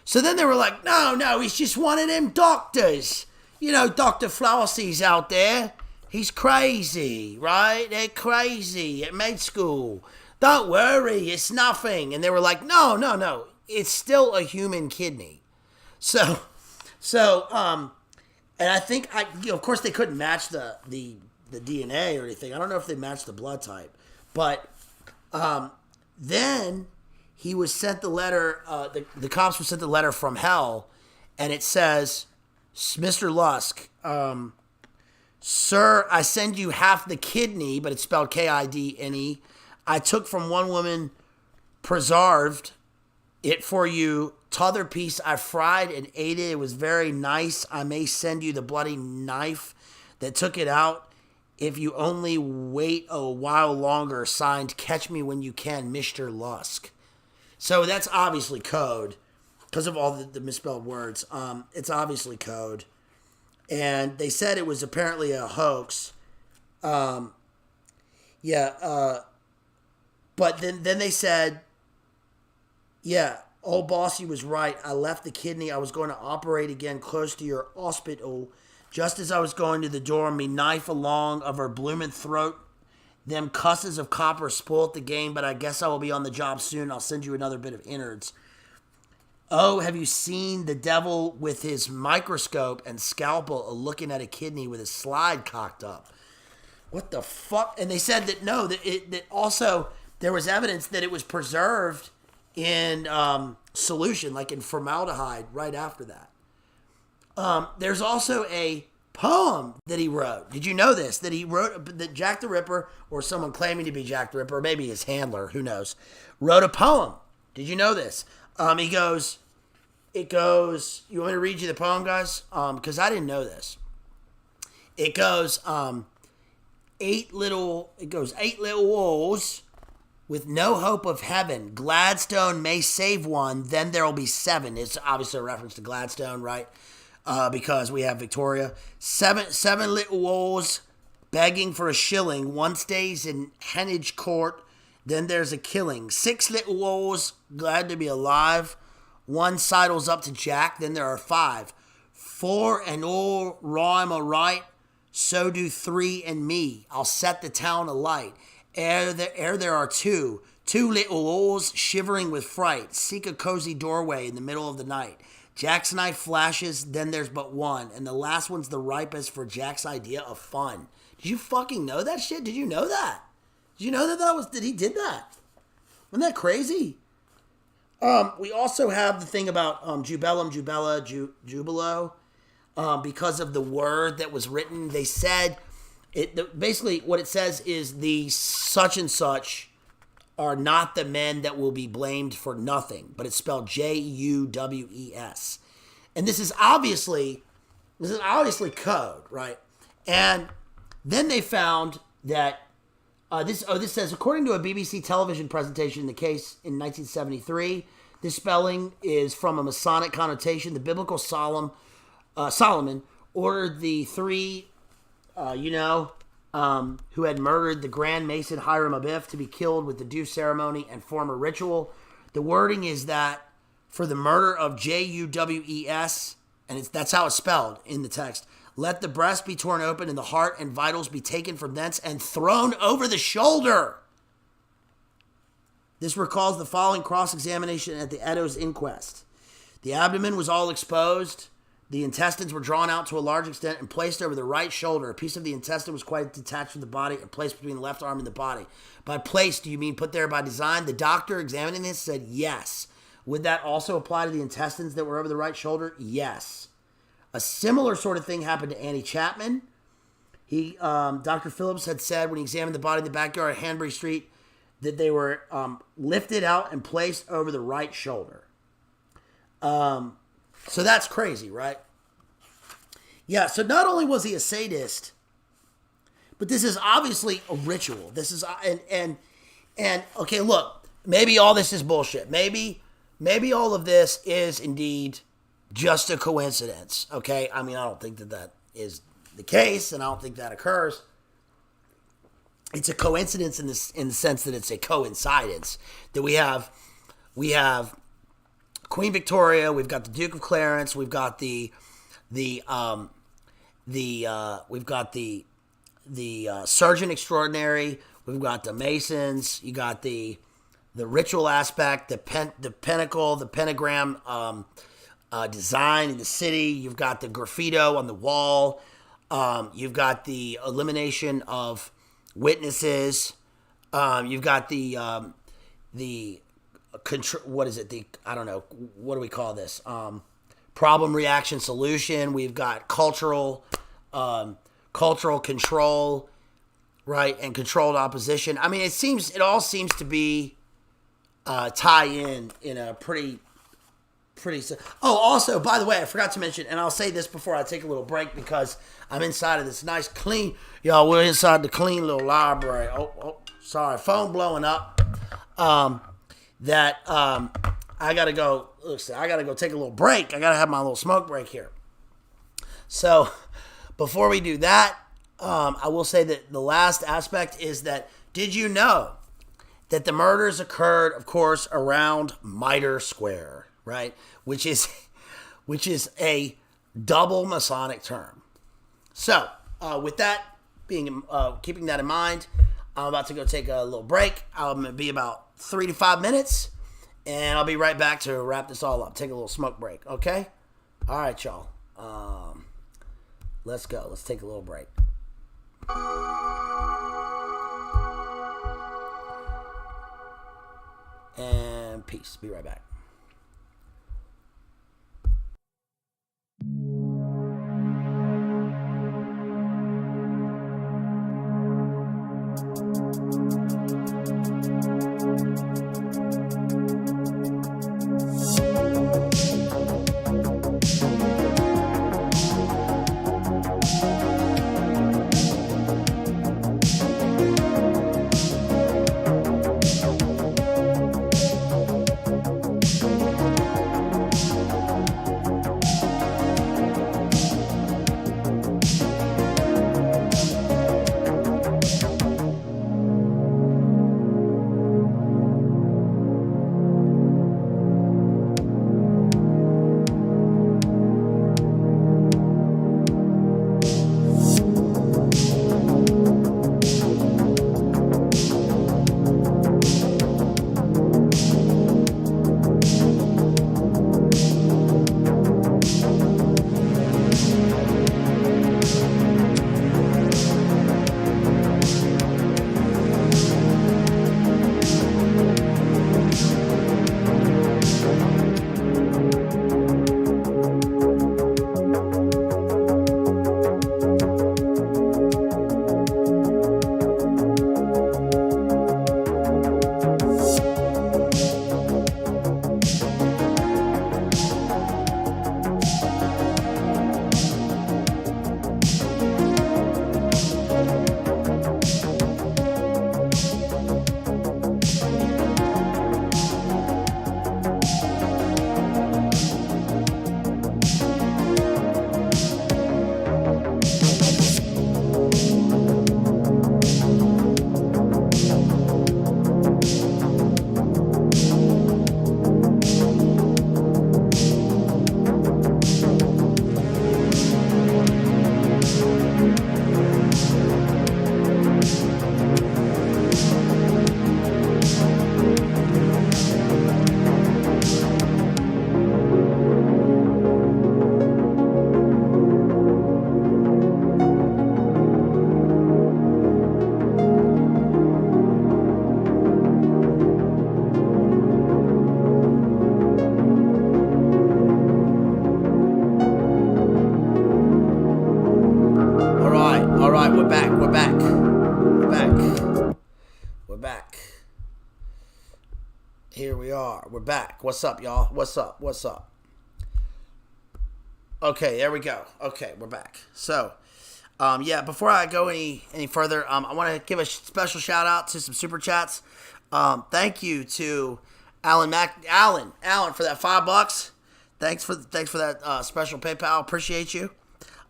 So then they were like, "No, he's just one of them doctors. You know, Dr. Flossie's out there. He's crazy, right? They're crazy at med school. Don't worry, it's nothing." And they were like, no, it's still a human kidney. So, and I think of course they couldn't match the DNA or anything. I don't know if they matched the blood type, but then he was sent the letter. The cops were sent the letter from hell, and it says, "Mr. Lusk, sir, I send you half the kidney," but it's spelled Kidne. "I took from one woman, preserved it for you. T'other piece I fried and ate it. It was very nice. I may send you the bloody knife that took it out if you only wait a while longer. Signed, catch me when you can, Mr. Lusk." So that's obviously code because of all the misspelled words. It's obviously code. And they said it was apparently a hoax. But then they said, "Yeah, old bossy was right. I left the kidney. I was going to operate again close to your hospital. Just as I was going to the door, me knife along of her bloomin' throat. Them cusses of copper spoilt the game, but I guess I will be on the job soon. I'll send you another bit of innards. Oh, have you seen the devil with his microscope and scalpel looking at a kidney with his slide cocked up?" What the fuck? And they said that no, that also there was evidence that it was preserved in solution, like in formaldehyde, right after that. There's also a poem that he wrote. Did you know this? That he wrote, that Jack the Ripper, or someone claiming to be Jack the Ripper, or maybe his handler, who knows, wrote a poem. Did you know this? It goes, you want me to read you the poem, guys? Because I didn't know this. It goes, eight little walls with no hope of heaven. Gladstone may save one, then there'll be seven. It's obviously a reference to Gladstone, right? Because we have Victoria. Seven little walls begging for a shilling. One stays in Heneage Court, then there's a killing. 6 little walls glad to be alive. One sidles up to Jack, then there are 5. 4 and all rhyme aright, so do 3 and me. I'll set the town alight. Ere there are 2 little walls shivering with fright. Seek a cozy doorway in the middle of the night. Jack's knife flashes, then there's but one, and the last one's the ripest for Jack's idea of fun. Did you fucking know that shit? Did you know that? Did you know that he did that? Wasn't that crazy? We also have the thing about Jubelo, because of the word that was written. They said, basically what it says is the such and such are not the men that will be blamed for nothing, but it's spelled Juwes. And this is obviously code, right? And then they found that this says, according to a BBC television presentation in the case in 1973, this spelling is from a Masonic connotation. The biblical Solomon ordered the 3, who had murdered the Grand Mason Hiram Abiff to be killed with the due ceremony and form a ritual. The wording is that for the murder of Juwes, and that's how it's spelled in the text, let the breast be torn open and the heart and vitals be taken from thence and thrown over the shoulder. This recalls the following cross-examination at the Edo's inquest. The abdomen was all exposed. The intestines were drawn out to a large extent and placed over the right shoulder. A piece of the intestine was quite detached from the body and placed between the left arm and the body. By placed, do you mean put there by design? The doctor examining this said yes. Would that also apply to the intestines that were over the right shoulder? Yes. A similar sort of thing happened to Annie Chapman. Dr. Phillips had said when he examined the body in the backyard at Hanbury Street that they were lifted out and placed over the right shoulder. So that's crazy, right? Yeah, so not only was he a sadist, but this is obviously a ritual. This is, and okay, look, maybe all this is bullshit. Maybe all of this is indeed just a coincidence, okay? I mean, I don't think that is the case, and I don't think that occurs. It's a coincidence in the sense that it's a coincidence that we have Queen Victoria, we've got the Duke of Clarence, we've got the Surgeon Extraordinary, we've got the Masons, you got the ritual aspect, the pentacle, the pentagram design in the city, you've got the graffito on the wall, you've got the elimination of witnesses, you've got what is it? I don't know. What do we call this? Problem, reaction, solution. We've got cultural control, right, and controlled opposition. I mean, it all seems to be tie in a pretty. Oh, also, by the way, I forgot to mention, and I'll say this before I take a little break because I'm inside of this nice clean. Y'all, we're inside the clean little library. Oh, sorry, phone blowing up. I gotta go. Listen, I gotta go take a little break. I gotta have my little smoke break here. So, before we do that, I will say that the last aspect is that did you know that the murders occurred, of course, around Mitre Square, right? Which is a double Masonic term. So, with that being keeping that in mind, I'm about to go take a little break. I'm gonna be about 3 to 5 minutes. And I'll be right back to wrap this all up. Take a little smoke break, okay? All right, y'all. Let's go. Let's take a little break. And peace. Be right back. are. We're back. What's up, y'all? What's up? What's up? Okay, there we go. Okay, we're back. So, before I go any further, I want to give a special shout out to some super chats. Thank you to Alan for that $5. Thanks for that special PayPal. Appreciate you.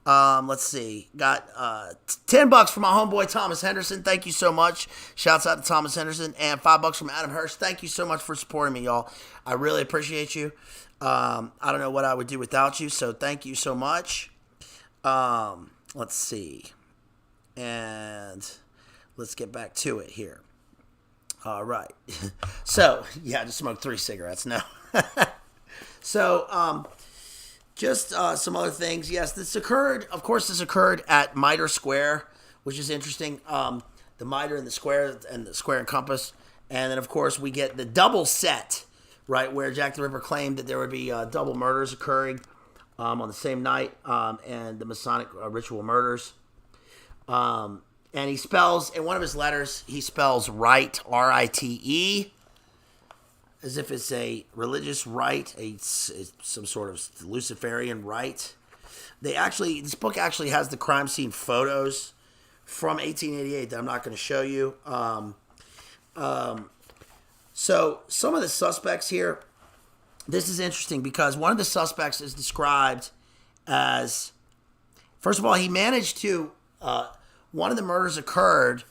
Let's see. Got $10 from my homeboy Thomas Henderson. Thank you so much. Shouts out to Thomas Henderson. And $5 from Adam Hurst. Thank you so much for supporting me, y'all. I really appreciate you. I don't know what I would do without you, so thank you so much. Let's see. And let's get back to it here. All right. So, yeah, I just smoked 3 cigarettes now. So, just some other things. Yes, this occurred at Mitre Square, which is interesting. The Mitre and the Square and Compass. And then, of course, we get the double set, right, where Jack the Ripper claimed that there would be double murders occurring on the same night, and the Masonic ritual murders. And he spells, in one of his letters, he spells rite, R-I-T-E, as if it's a religious rite, some sort of Luciferian rite. This book actually has the crime scene photos from 1888 that I'm not going to show you. So some of the suspects here, this is interesting because one of the suspects is described as, first of all, he managed to, one of the murders occurred,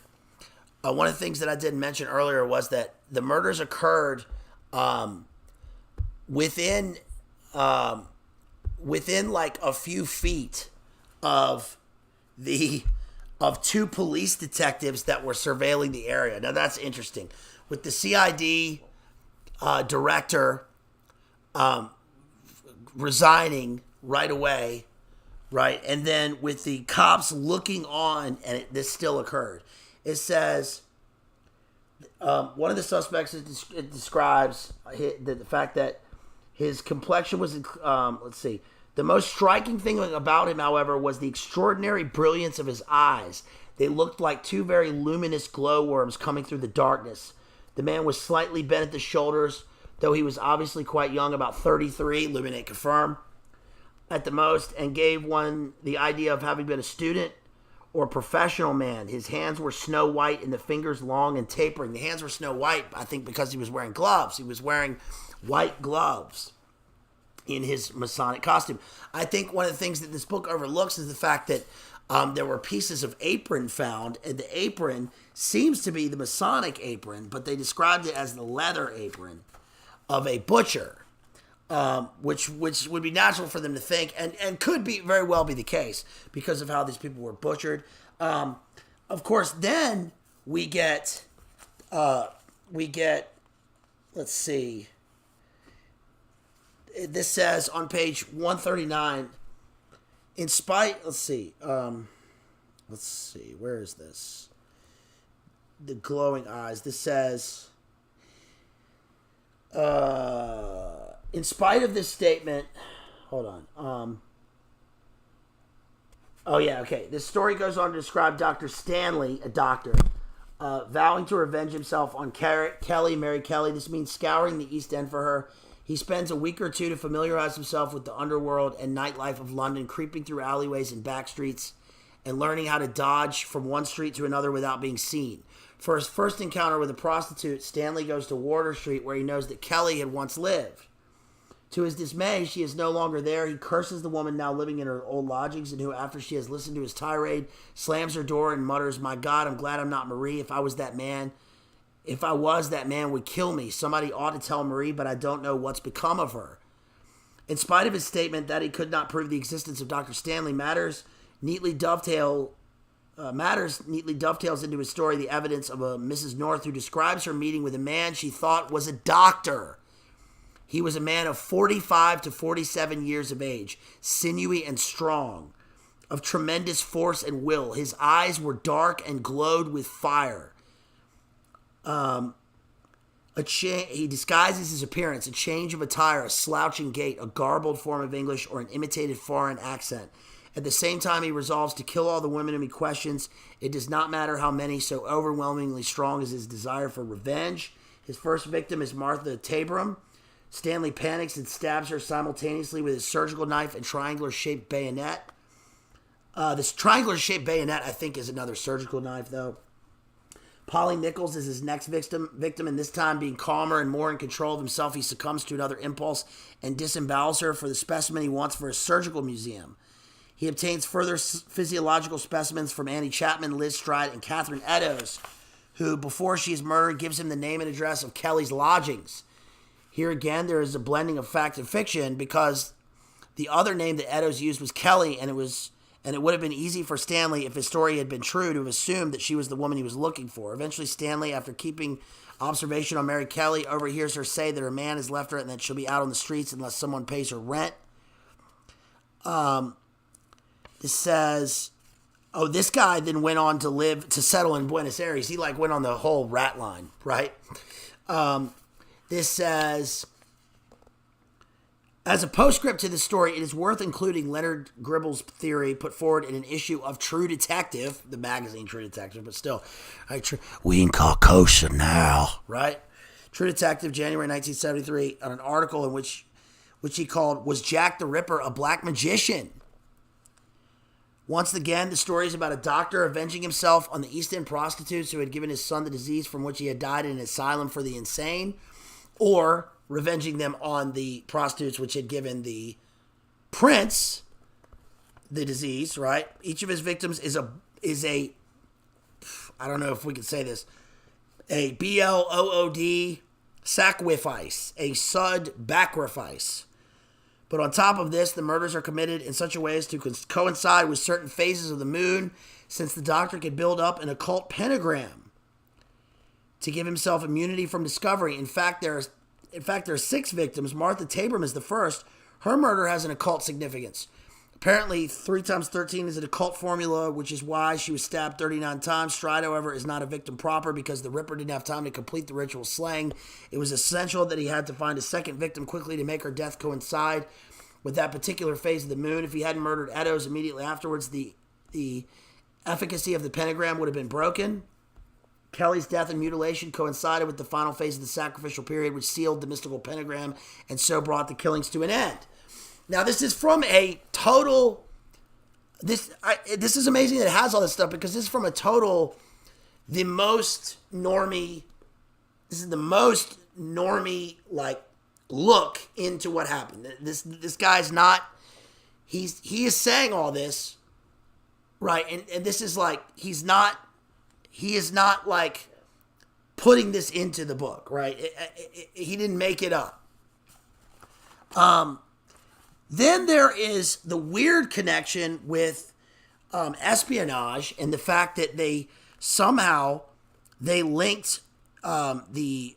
one of the things that I didn't mention earlier was that the murders occurred within like a few feet of 2 police detectives that were surveilling the area. Now that's interesting. With the CID director resigning right away, right, and then with the cops looking on, and this still occurred. It says one of the suspects it describes the fact that his complexion was, let's see, the most striking thing about him, however, was the extraordinary brilliance of his eyes. They looked like 2 very luminous glowworms coming through the darkness. The man was slightly bent at the shoulders, though he was obviously quite young, about 33, Illuminate confirm, at the most, and gave one the idea of having been a student or a professional man. His hands were snow white and the fingers long and tapering. The hands were snow white, I think, because he was wearing gloves. He was wearing white gloves in his Masonic costume. I think one of the things that this book overlooks is the fact that there were pieces of apron found, and the apron seems to be the Masonic apron, but they described it as the leather apron of a butcher, which would be natural for them to think, and could be very well be the case because of how these people were butchered. Of course, then we get, let's see, this says on page 139, let's see, where is this? The glowing eyes. This says, in spite of this statement, hold on. This story goes on to describe Dr. Stanley, a doctor, vowing to revenge himself on Mary Kelly. This means scouring the East End for her. He spends a week or 2 to familiarize himself with the underworld and nightlife of London, creeping through alleyways and back streets and learning how to dodge from one street to another without being seen. For his first encounter with a prostitute, Stanley goes to Wardour Street, where he knows that Kelly had once lived. To his dismay, she is no longer there. He curses the woman now living in her old lodgings, and who, after she has listened to his tirade, slams her door and mutters, "My God, I'm glad I'm not Marie. If I was, that man would kill me. Somebody ought to tell Marie, but I don't know what's become of her." In spite of his statement that he could not prove the existence of Dr. Stanley, matters neatly dovetails into his story the evidence of a Mrs. North who describes her meeting with a man she thought was a doctor. He was a man of 45 to 47 years of age, sinewy and strong, of tremendous force and will. His eyes were dark and glowed with fire. He disguises his appearance, a change of attire, a slouching gait, a garbled form of English, or an imitated foreign accent. At the same time, he resolves to kill all the women whom he questions. It does not matter how many, so overwhelmingly strong is his desire for revenge. His first victim is Martha Tabram. Stanley panics and stabs her simultaneously with his surgical knife and triangular-shaped bayonet. This triangular-shaped bayonet, I think, is another surgical knife, though. Polly Nichols is his next victim, and this time being calmer and more in control of himself, he succumbs to another impulse and disembowels her for the specimen he wants for his surgical museum. He obtains further physiological specimens from Annie Chapman, Liz Stride, and Catherine Eddowes, who, before she is murdered, gives him the name and address of Kelly's lodgings. Here again, there is a blending of fact and fiction because the other name that Eddowes used was Kelly, and it would have been easy for Stanley, if his story had been true, to have assumed that she was the woman he was looking for. Eventually, Stanley, after keeping observation on Mary Kelly, overhears her say that her man has left her and that she'll be out on the streets unless someone pays her rent. This says, this guy then went on to settle in Buenos Aires. He went on the whole rat line, right? This says, as a postscript to the story, it is worth including Leonard Gribble's theory put forward in an issue of True Detective, the magazine True Detective, but still, we in Carcosa now, right? True Detective, January 1973, on an article in which he called, "Was Jack the Ripper a Black Magician?" Once again, the story is about a doctor avenging himself on the East End prostitutes who had given his son the disease from which he had died in an asylum for the insane, or revenging them on the prostitutes which had given the prince the disease, right? Each of his victims is a I don't know if we can say this, a BLOOD sacrifice, a sud bacrifice. But on top of this, the murders are committed in such a way as to coincide with certain phases of the moon, since the doctor could build up an occult pentagram to give himself immunity from discovery. In fact, there are 6 victims. Martha Tabram is the first. Her murder has an occult significance. Apparently, 3 times 13 is an occult formula, which is why she was stabbed 39 times. Stride, however, is not a victim proper because the Ripper didn't have time to complete the ritual slaying. It was essential that he had to find a second victim quickly to make her death coincide with that particular phase of the moon. If he hadn't murdered Eddowes immediately afterwards, the efficacy of the pentagram would have been broken. Kelly's death and mutilation coincided with the final phase of the sacrificial period, which sealed the mystical pentagram and so brought the killings to an end. Now, this is from a total... This is amazing that it has all this stuff because this is from a total... The most normie... This is the most normie, look into what happened. This guy's not... He is saying all this, right? And this is he's not... He is not, putting this into the book, right? He didn't make it up. Then there is the weird connection with espionage and the fact that they linked the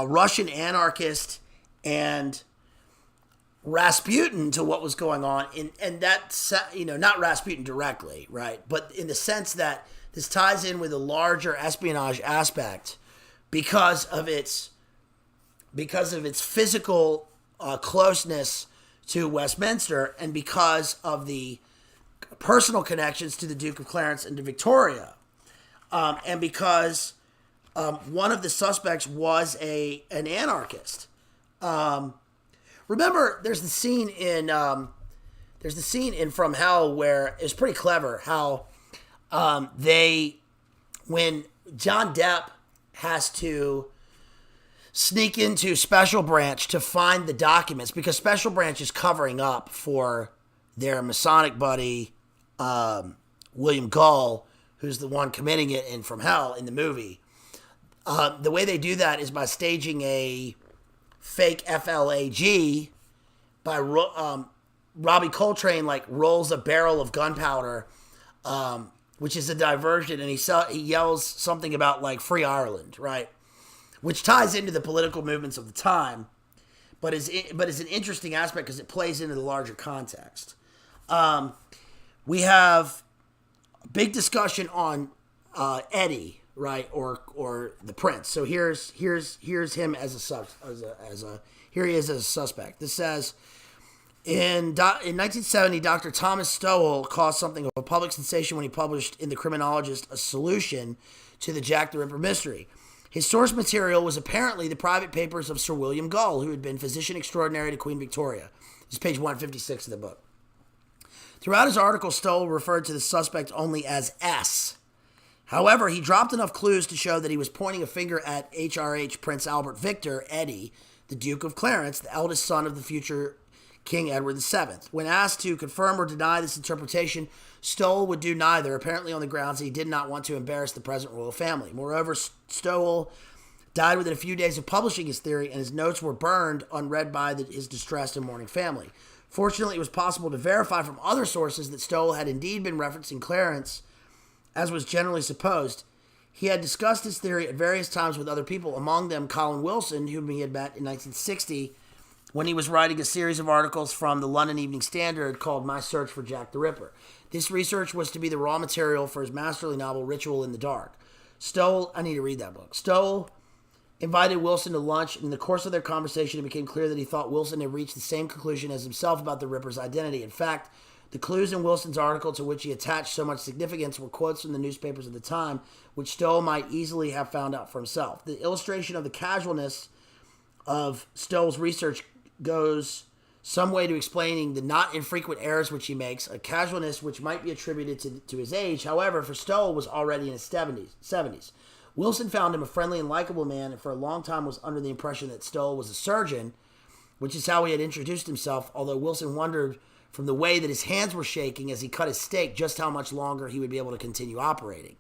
Russian anarchist and Rasputin to what was going on. And that's, not Rasputin directly, right? But in the sense that this ties in with a larger espionage aspect because of its physical closeness to Westminster and because of the personal connections to the Duke of Clarence and to Victoria. And because one of the suspects was an anarchist. Remember, there's the scene in From Hell where it's pretty clever how when John Depp has to sneak into Special Branch to find the documents because Special Branch is covering up for their Masonic buddy, William Gull, who's the one committing it in From Hell in the movie. The way they do that is by staging a fake FLAG by Robbie Coltrane rolls a barrel of gunpowder, which is a diversion, and he yells something about Free Ireland, right? Which ties into the political movements of the time, but is an interesting aspect because it plays into the larger context. We have a big discussion on Eddie, right, or the Prince. So here's him as here he is as a suspect. This says in 1970, Dr. Thomas Stowell caused something of a public sensation when he published in The Criminologist a solution to the Jack the Ripper mystery. His source material was apparently the private papers of Sir William Gull, who had been physician extraordinary to Queen Victoria. This is page 156 of the book. Throughout his article, Stowell referred to the suspect only as S. However, he dropped enough clues to show that he was pointing a finger at HRH Prince Albert Victor, Eddie, the Duke of Clarence, the eldest son of the future King Edward VII. When asked to confirm or deny this interpretation, Stowell would do neither, apparently on the grounds that he did not want to embarrass the present royal family. Moreover, Stowell died within a few days of publishing his theory, and his notes were burned unread by his distressed and mourning family. Fortunately, it was possible to verify from other sources that Stowell had indeed been referencing Clarence, as was generally supposed. He had discussed his theory at various times with other people, among them Colin Wilson, whom he had met in 1960 when he was writing a series of articles from the London Evening Standard called My Search for Jack the Ripper. This research was to be the raw material for his masterly novel Ritual in the Dark. I need to read that book. Stowell invited Wilson to lunch, and in the course of their conversation, it became clear that he thought Wilson had reached the same conclusion as himself about the Ripper's identity. In fact, the clues in Wilson's article to which he attached so much significance were quotes from the newspapers of the time, which Stowell might easily have found out for himself. The illustration of the casualness of Stowell's research goes some way to explaining the not infrequent errors which he makes, a casualness which might be attributed to his age. However, for Stowell was already in his 70s. Wilson found him a friendly and likable man, and for a long time was under the impression that Stowell was a surgeon, which is how he had introduced himself, although Wilson wondered from the way that his hands were shaking as he cut his steak just how much longer he would be able to continue operating.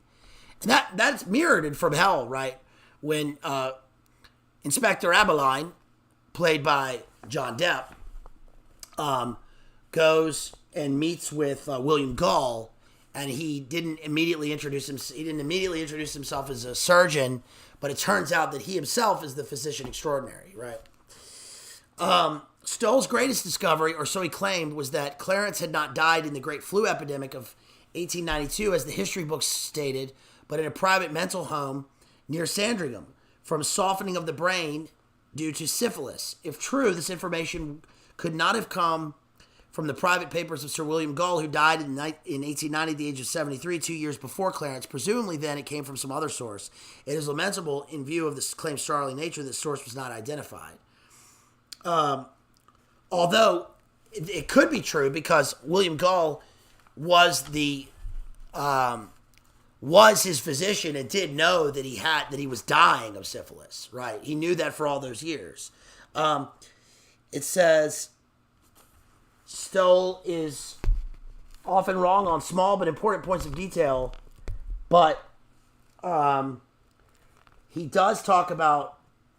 And that's mirrored from hell, right? When Inspector Abeline, played by John Depp, goes and meets with William Gull, and he didn't immediately introduce himself as a surgeon, but it turns out that he himself is the physician extraordinary, right? Stowell's greatest discovery, or so he claimed, was that Clarence had not died in the great flu epidemic of 1892, as the history books stated, but in a private mental home near Sandringham, from softening of the brain due to syphilis. If true, this information could not have come from the private papers of Sir William Gull, who died in 1890 at the age of 73, 2 years before Clarence. Presumably then it came from some other source. It is lamentable, in view of this claim's startling nature, that source was not identified. Although it could be true, because William Gull was his physician and did know that he was dying of syphilis, right? He knew that for all those years. It says Stowell is often wrong on small but important points of detail, but he does talk about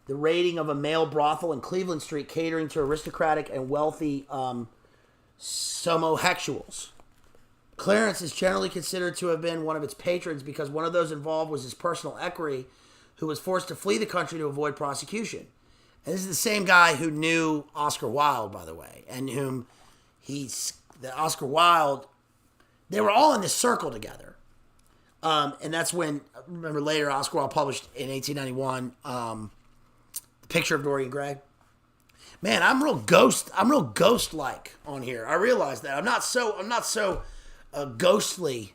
the raiding of a male brothel in Cleveland Street catering to aristocratic and wealthy somosexuals. Clarence is generally considered to have been one of its patrons because one of those involved was his personal equerry, who was forced to flee the country to avoid prosecution. And this is the same guy who knew Oscar Wilde, by the way, and whom Oscar Wilde, they were all in this circle together. And that's when, remember later, Oscar Wilde published in 1891, The Picture of Dorian Gray. Man, I'm real ghost-like on here. I realize that. I'm not so ghostly,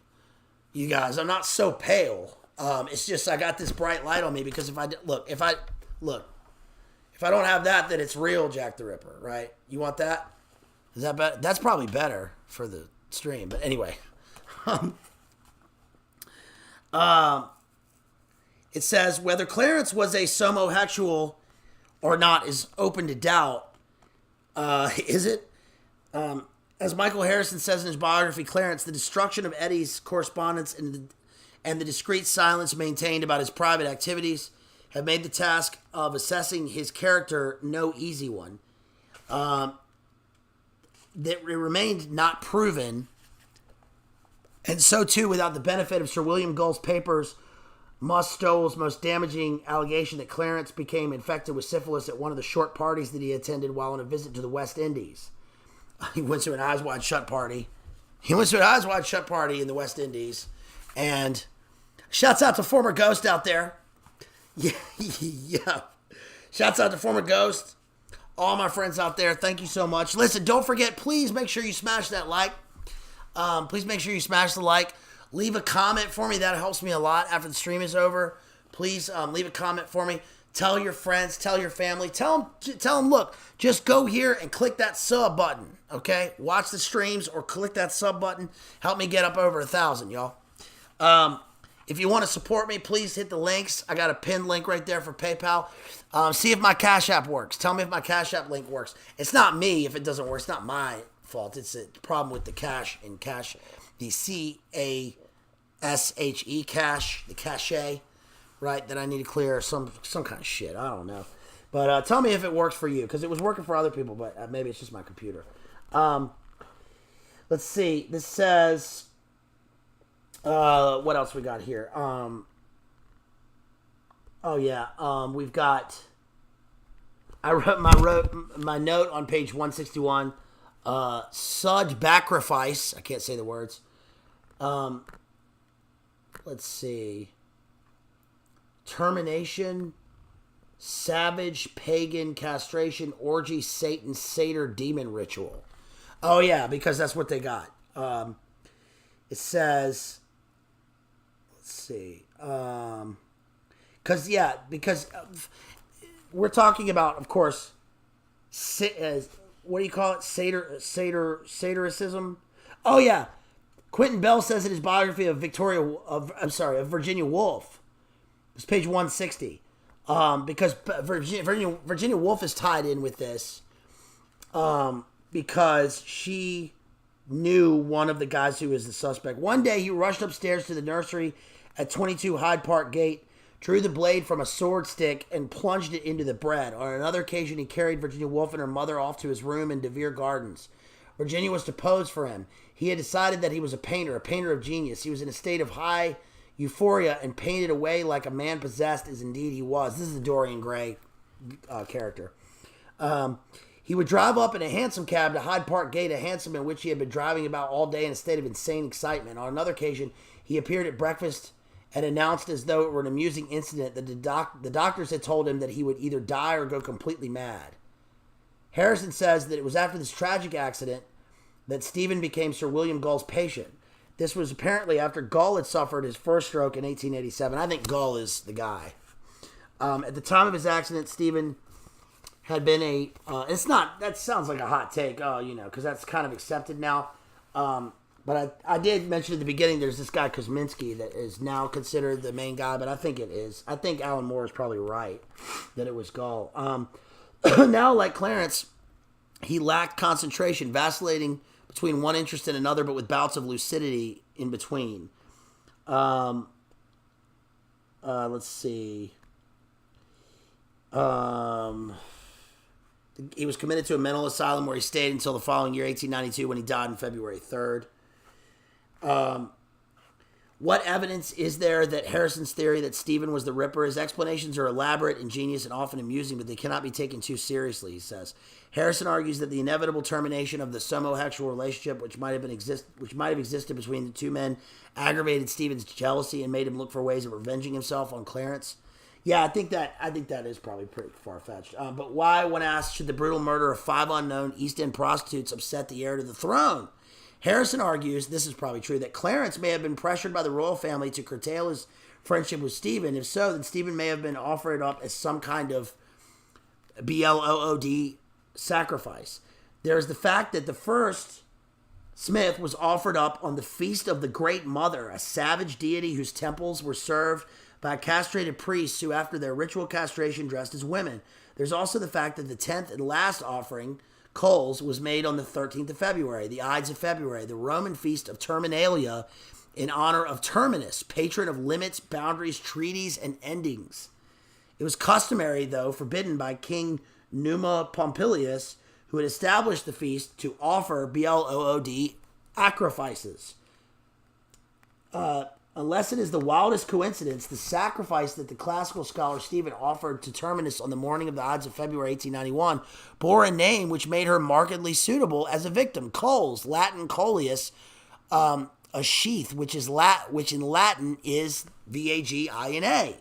you guys. I'm not so pale. It's just I got this bright light on me because if I don't have that, then it's real Jack the Ripper, right? You want that? Is that better? That's probably better for the stream. But anyway, it says whether Clarence was a somosexual or not is open to doubt. Is it? As Michael Harrison says in his biography, Clarence, the destruction of Eddie's correspondence and the discreet silence maintained about his private activities have made the task of assessing his character no easy one. That it remained not proven, and so too, without the benefit of Sir William Gull's papers, must Stowell's most damaging allegation that Clarence became infected with syphilis at one of the short parties that he attended while on a visit to the West Indies. He went to an Eyes Wide Shut party. In the West Indies. And shouts out to former Ghost out there. Yeah. Shouts out to former Ghost. All my friends out there, thank you so much. Listen, don't forget, please make sure you smash that like. Please make sure you smash the like. Leave a comment for me. That helps me a lot after the stream is over. please leave a comment for me. Tell your friends, tell your family, tell them, look, just go here and click that sub button, okay? Watch the streams or click that sub button. Help me get up over 1,000, y'all. If you want to support me, please hit the links. I got a pinned link right there for PayPal. See if my Cash App works. Tell me if my Cash App link works. It's not me if it doesn't work. It's not my fault. It's a problem with the cash, the CASHE, cache, the cache, right, that I need to clear, some kind of shit. I don't know. But tell me if it works for you, because it was working for other people, but maybe it's just my computer. Let's see. This says... what else we got here? We've got. I wrote my note on page 161. Sud bacrifice. I can't say the words. Let's see. Termination, savage, pagan, castration, orgy, Satan, satyr, demon ritual. Oh yeah, because that's what they got. It says. Let's see. Because we're talking about, of course, what do you call it? Satiricism? Oh, yeah. Quentin Bell says in his biography of Virginia Woolf. It's page 160. Because Virginia Woolf is tied in with this. Because she knew one of the guys who was the suspect. One day he rushed upstairs to the nursery at 22 Hyde Park Gate, drew the blade from a sword stick, and plunged it into the bread. On another occasion, he carried Virginia Woolf and her mother off to his room in De Vere Gardens. Virginia was to pose for him. He had decided that he was a painter of genius. He was in a state of high euphoria and painted away like a man possessed, as indeed he was. This is the Dorian Gray character. He would drive up in a hansom cab to Hyde Park Gate, a hansom in which he had been driving about all day in a state of insane excitement. On another occasion, he appeared at breakfast and announced as though it were an amusing incident that the doctors had told him that he would either die or go completely mad. Harrison says that it was after this tragic accident that Stephen became Sir William Gull's patient. This was apparently after Gull had suffered his first stroke in 1887. I think Gull is the guy. At the time of his accident, Stephen had been that sounds like a hot take, because that's kind of accepted now. But I did mention at the beginning there's this guy Kosminski that is now considered the main guy, but I think it is. I think Alan Moore is probably right that it was Gull. Now, like Clarence, he lacked concentration, vacillating between one interest and another, but with bouts of lucidity in between. Let's see. He was committed to a mental asylum where he stayed until the following year, 1892, when he died on February 3rd. What evidence is there that Harrison's theory that Stephen was the Ripper? His explanations are elaborate, ingenious, and often amusing, but they cannot be taken too seriously, he says. Harrison argues that the inevitable termination of the homosexual relationship, which might have existed between the two men, aggravated Stephen's jealousy and made him look for ways of revenging himself on Clarence. Yeah, I think that is probably pretty far-fetched. But why, when asked, should the brutal murder of 5 unknown East End prostitutes upset the heir to the throne? Harrison argues, this is probably true, that Clarence may have been pressured by the royal family to curtail his friendship with Stephen. If so, then Stephen may have been offered up as some kind of blood sacrifice. There is the fact that the first Smith was offered up on the Feast of the Great Mother, a savage deity whose temples were served by castrated priests who, after their ritual castration, dressed as women. There's also the fact that the 10th and last offering, Coals, was made on the 13th of February, the Ides of February, the Roman feast of Terminalia, in honor of Terminus, patron of limits, boundaries, treaties, and endings. It was customary, though forbidden by King Numa Pompilius, who had established the feast, to offer blood sacrifices. Unless it is the wildest coincidence, the sacrifice that the classical scholar Stephen offered to Terminus on the morning of the Ides of February 1891 bore a name which made her markedly suitable as a victim. Coles, Latin coleus, a sheath, which in Latin is vagina.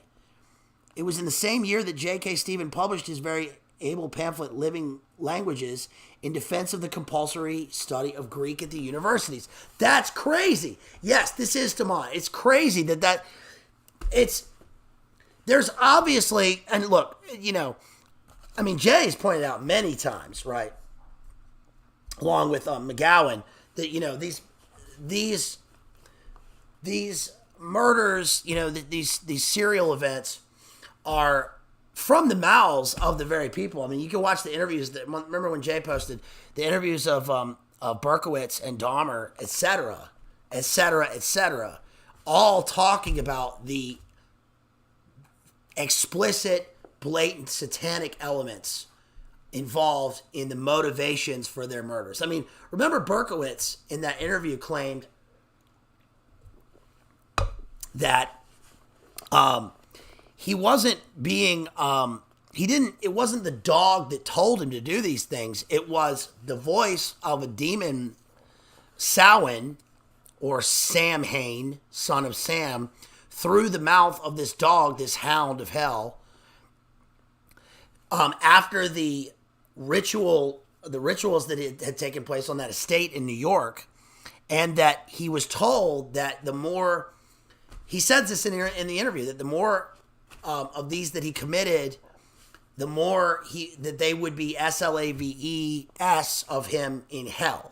It was in the same year that J.K. Stephen published his very able pamphlet, Living Languages, in defense of the compulsory study of Greek at the universities. That's crazy. Yes, this is Tamon. It's crazy that it's there's obviously, and look, I mean, Jay has pointed out many times, right, along with McGowan, that these murders, these serial events are from the mouths of the very people. I mean, you can watch the interviews. Remember when Jay posted the interviews of Berkowitz and Dahmer, et cetera, all talking about the explicit, blatant, satanic elements involved in the motivations for their murders. I mean, remember Berkowitz in that interview claimed that he wasn't being, it wasn't the dog that told him to do these things. It was the voice of a demon, Samhain, or Samhain, son of Sam, through the mouth of this dog, this hound of hell. After the rituals that had taken place on that estate in New York, and that he was told that the more, he says this in the interview, that the more of these that he committed, the more that they would be SLAVES of him in hell,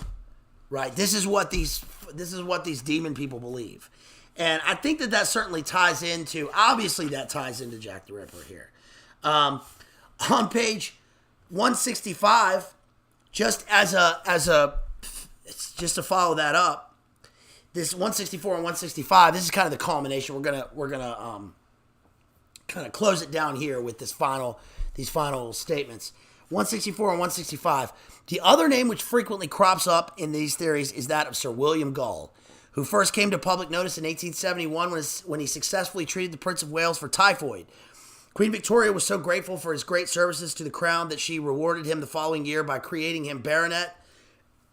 right? This is what these demon people believe, and I think that certainly ties into, obviously that ties into Jack the Ripper here. On page 165, just to follow that up, this 164 and 165, this is kind of the culmination. We're gonna kind of close it down here with these final statements. 164 and 165. The other name which frequently crops up in these theories is that of Sir William Gull, who first came to public notice in 1871 when he successfully treated the Prince of Wales for typhoid. Queen Victoria was so grateful for his great services to the crown that she rewarded him the following year by creating him baronet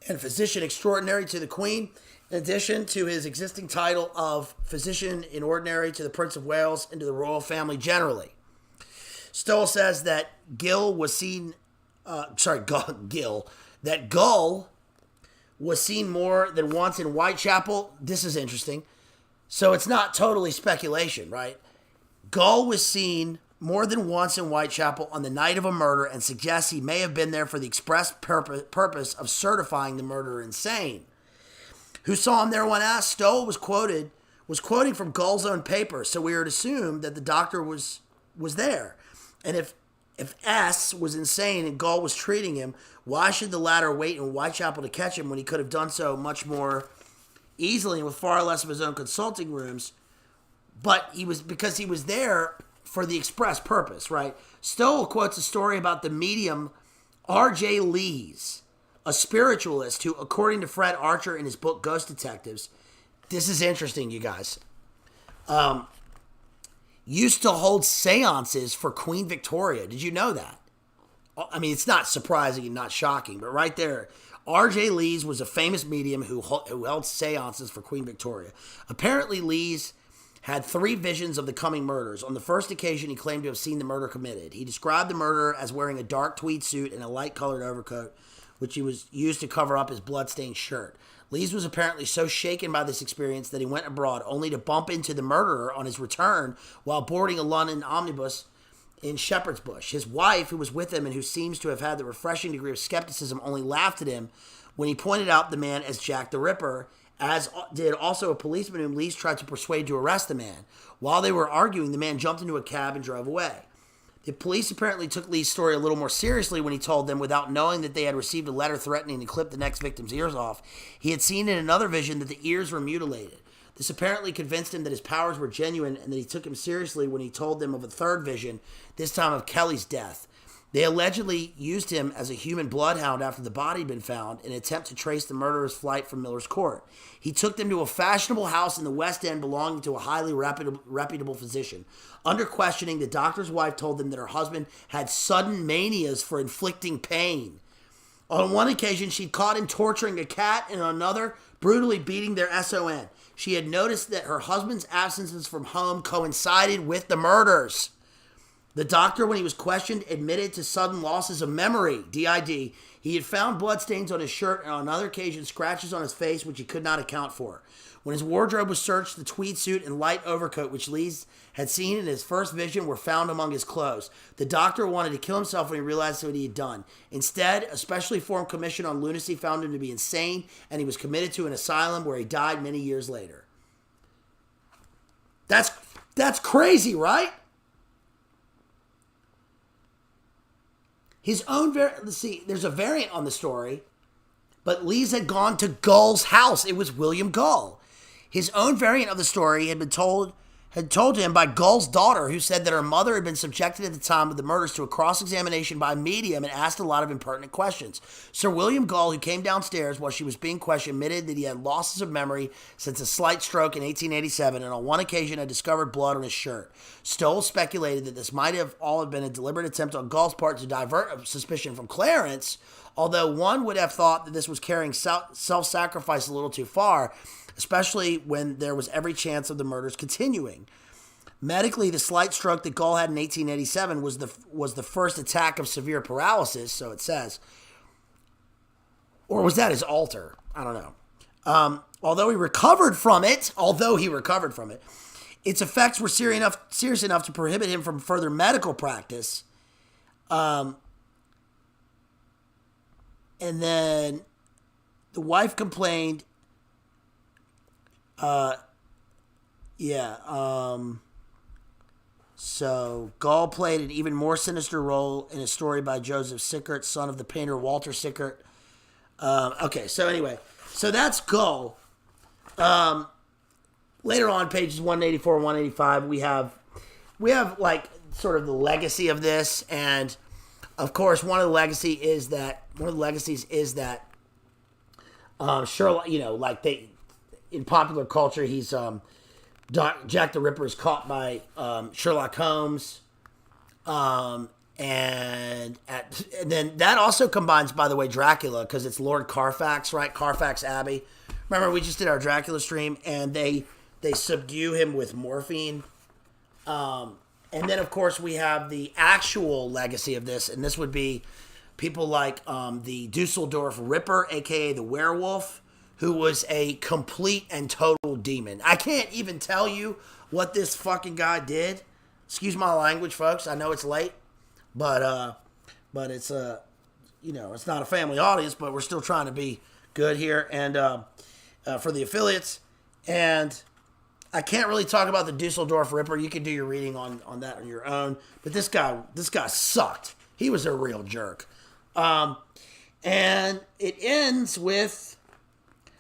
and physician extraordinary to the Queen, in addition to his existing title of physician in ordinary to the Prince of Wales and to the royal family generally. Stowell says that Gull was seen more than once in Whitechapel. This is interesting. So it's not totally speculation, right? Gull was seen more than once in Whitechapel on the night of a murder and suggests he may have been there for the express purpose of certifying the murderer insane. Who saw him there when asked? Stowell was quoting from Gull's own paper, so we are to assume that the doctor was there. And if S was insane and Gull was treating him, why should the latter wait in Whitechapel to catch him when he could have done so much more easily and with far less of his own consulting rooms? But because he was there for the express purpose, right? Stowell quotes a story about the medium R.J. Lees, a spiritualist who, according to Fred Archer in his book Ghost Detectives, this is interesting, you guys, used to hold seances for Queen Victoria. Did you know that? I mean, it's not surprising and not shocking, but right there, R.J. Lees was a famous medium who held seances for Queen Victoria. Apparently, Lees had 3 visions of the coming murders. On the first occasion, he claimed to have seen the murder committed. He described the murderer as wearing a dark tweed suit and a light-colored overcoat, which he was used to cover up his blood-stained shirt. Lees was apparently so shaken by this experience that he went abroad, only to bump into the murderer on his return while boarding a London omnibus in Shepherd's Bush. His wife, who was with him and who seems to have had the refreshing degree of skepticism, only laughed at him when he pointed out the man as Jack the Ripper, as did also a policeman whom Lees tried to persuade to arrest the man. While they were arguing, the man jumped into a cab and drove away. The police apparently took Lee's story a little more seriously when he told them, without knowing that they had received a letter threatening to clip the next victim's ears off, he had seen in another vision that the ears were mutilated. This apparently convinced him that his powers were genuine and that he took him seriously when he told them of a third vision, this time of Kelly's death. They allegedly used him as a human bloodhound after the body had been found in an attempt to trace the murderer's flight from Miller's Court. He took them to a fashionable house in the West End belonging to a highly reputable physician. Under questioning, the doctor's wife told them that her husband had sudden manias for inflicting pain. On one occasion, she'd caught him torturing a cat, and on another, brutally beating their SON. She had noticed that her husband's absences from home coincided with the murders. The doctor, when he was questioned, admitted to sudden losses of memory, DID. He had found bloodstains on his shirt and on another occasion scratches on his face, which he could not account for. When his wardrobe was searched, the tweed suit and light overcoat, which Lees had seen in his first vision, were found among his clothes. The doctor wanted to kill himself when he realized what he had done. Instead, a specially formed commission on lunacy found him to be insane, and he was committed to an asylum where he died many years later. That's crazy, right? His own let's see, there's a variant on the story, but Lees had gone to Gull's house. It was William Gull. His own variant of the story had told to him by Gull's daughter, who said that her mother had been subjected at the time of the murders to a cross-examination by a medium and asked a lot of impertinent questions. Sir William Gull, who came downstairs while she was being questioned, admitted that he had losses of memory since a slight stroke in 1887 and on one occasion had discovered blood on his shirt. Stoll speculated that this might have all been a deliberate attempt on Gull's part to divert suspicion from Clarence, although one would have thought that this was carrying self-sacrifice a little too far, especially when there was every chance of the murders continuing. Medically, the slight stroke that Gull had in 1887 was the first attack of severe paralysis, so it says. Or was that his alter? I don't know. Although he recovered from it, its effects were serious enough to prohibit him from further medical practice. And then the wife complained. So Gull played an even more sinister role in a story by Joseph Sickert, son of the painter Walter Sickert. Okay, so anyway, so that's Gull. Later on, pages 184 and 185, we have like sort of the legacy of this, and of course, one of the legacies is that Sherlock, like in popular culture, he's Jack the Ripper is caught by Sherlock Holmes, and then that also combines, by the way, Dracula, because it's Lord Carfax, right? Carfax Abbey. Remember, we just did our Dracula stream, and they subdue him with morphine. And then, of course, we have the actual legacy of this, and this would be people like the Dusseldorf Ripper, a.k.a. the werewolf, who was a complete and total demon. I can't even tell you what this fucking guy did. Excuse my language, folks. I know it's late, but it's it's not a family audience, but we're still trying to be good here, and for the affiliates. And I can't really talk about the Dusseldorf Ripper. You can do your reading on that on your own. But this guy sucked. He was a real jerk. And it ends with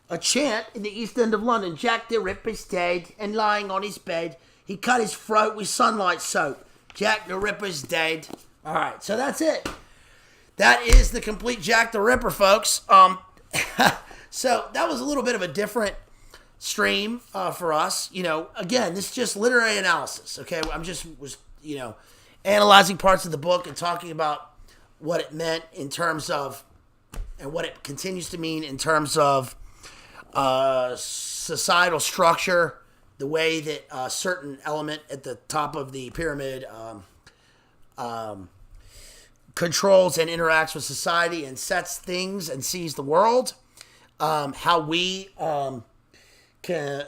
a chant in the East End of London. Jack the Ripper's dead and lying on his bed. He cut his throat with sunlight soap. Jack the Ripper's dead. All right, so that's it. That is the complete Jack the Ripper, folks. So that was a little bit of a different stream for us. Again, this is just literary analysis, okay? I'm just analyzing parts of the book and talking about what it meant in terms of, and what it continues to mean in terms of societal structure, the way that a certain element at the top of the pyramid controls and interacts with society and sets things and sees the world, how we can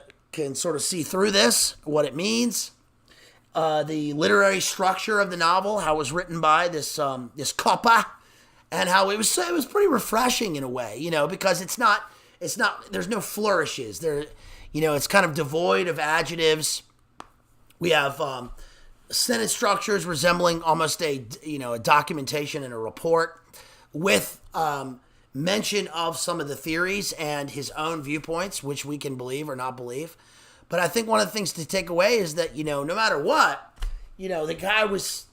sort of see through this, what it means, the literary structure of the novel, how it was written by this copper, and how it was pretty refreshing in a way, because it's not there's no flourishes there, it's kind of devoid of adjectives. We have sentence structures resembling almost a documentation and a report with mention of some of the theories and his own viewpoints, which we can believe or not believe. But I think one of the things to take away is that, no matter what, the guy was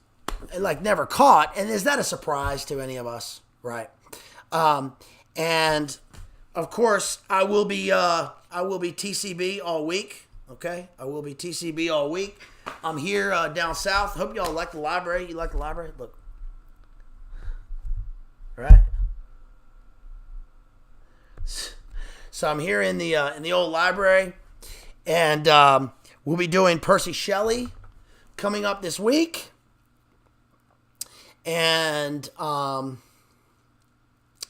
never caught. And is that a surprise to any of us? Right. And of course I will be TCB all week. Okay. I will be TCB all week. I'm here down south. Hope y'all like the library. You like the library? Look. All right. So I'm here in the old library, and we'll be doing Percy Shelley coming up this week, and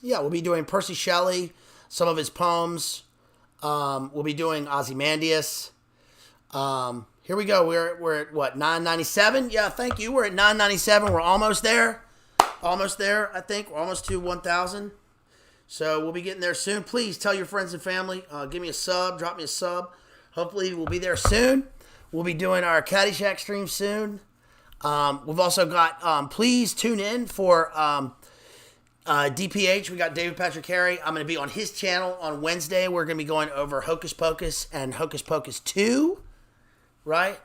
Yeah, we'll be doing Percy Shelley, some of his poems. We'll be doing Ozymandias. Here we go. We're at what, 997? Yeah, thank you. We're at 997. We're almost there. Almost there, I think. We're almost to 1,000. So we'll be getting there soon. Please tell your friends and family. Give me a sub. Drop me a sub. Hopefully we'll be there soon. We'll be doing our Caddyshack stream soon. We've also got, please tune in for DPH. We got David Patrick Harry. I'm going to be on his channel on Wednesday. We're going to be going over Hocus Pocus and Hocus Pocus 2. Right?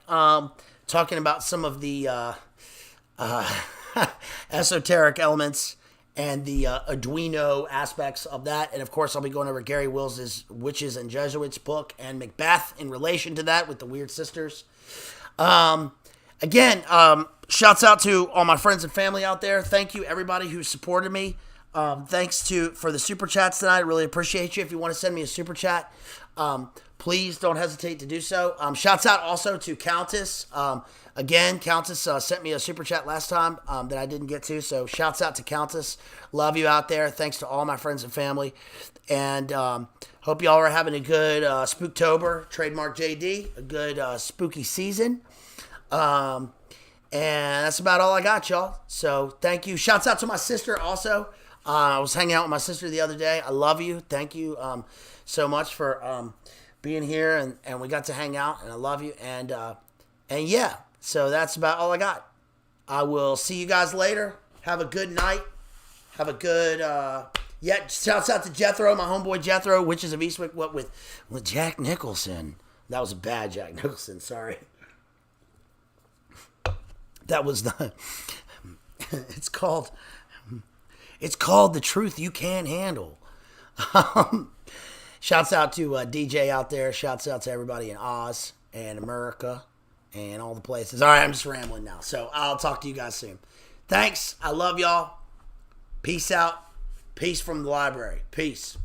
Talking about some of the esoteric elements and the Arduino aspects of that. And of course, I'll be going over Gary Wills's Witches and Jesuits book and Macbeth in relation to that with the Weird Sisters. Again, shouts out to all my friends and family out there. Thank you, everybody who supported me. Thanks for the super chats tonight. I really appreciate you. If you want to send me a super chat, please don't hesitate to do so. Shouts out also to Countess. Again, Countess sent me a super chat last time that I didn't get to. So shouts out to Countess. Love you out there. Thanks to all my friends and family. And hope y'all are having a good Spooktober, trademark JD, a good spooky season. And that's about all I got, y'all. So thank you. Shouts out to my sister also. I was hanging out with my sister the other day. I love you. Thank you so much for being here, and we got to hang out, and I love you. And yeah, so that's about all I got. I will see you guys later. Have a good night. Have a good shouts out to Jethro, my homeboy Jethro, Witches of Eastwick. What with Jack Nicholson? That was a bad Jack Nicholson. Sorry. That was the. It's called The Truth You Can't Handle. Shouts out to DJ out there. Shouts out to everybody in Oz and America and all the places. All right, I'm just rambling now. So I'll talk to you guys soon. Thanks. I love y'all. Peace out. Peace from the library. Peace.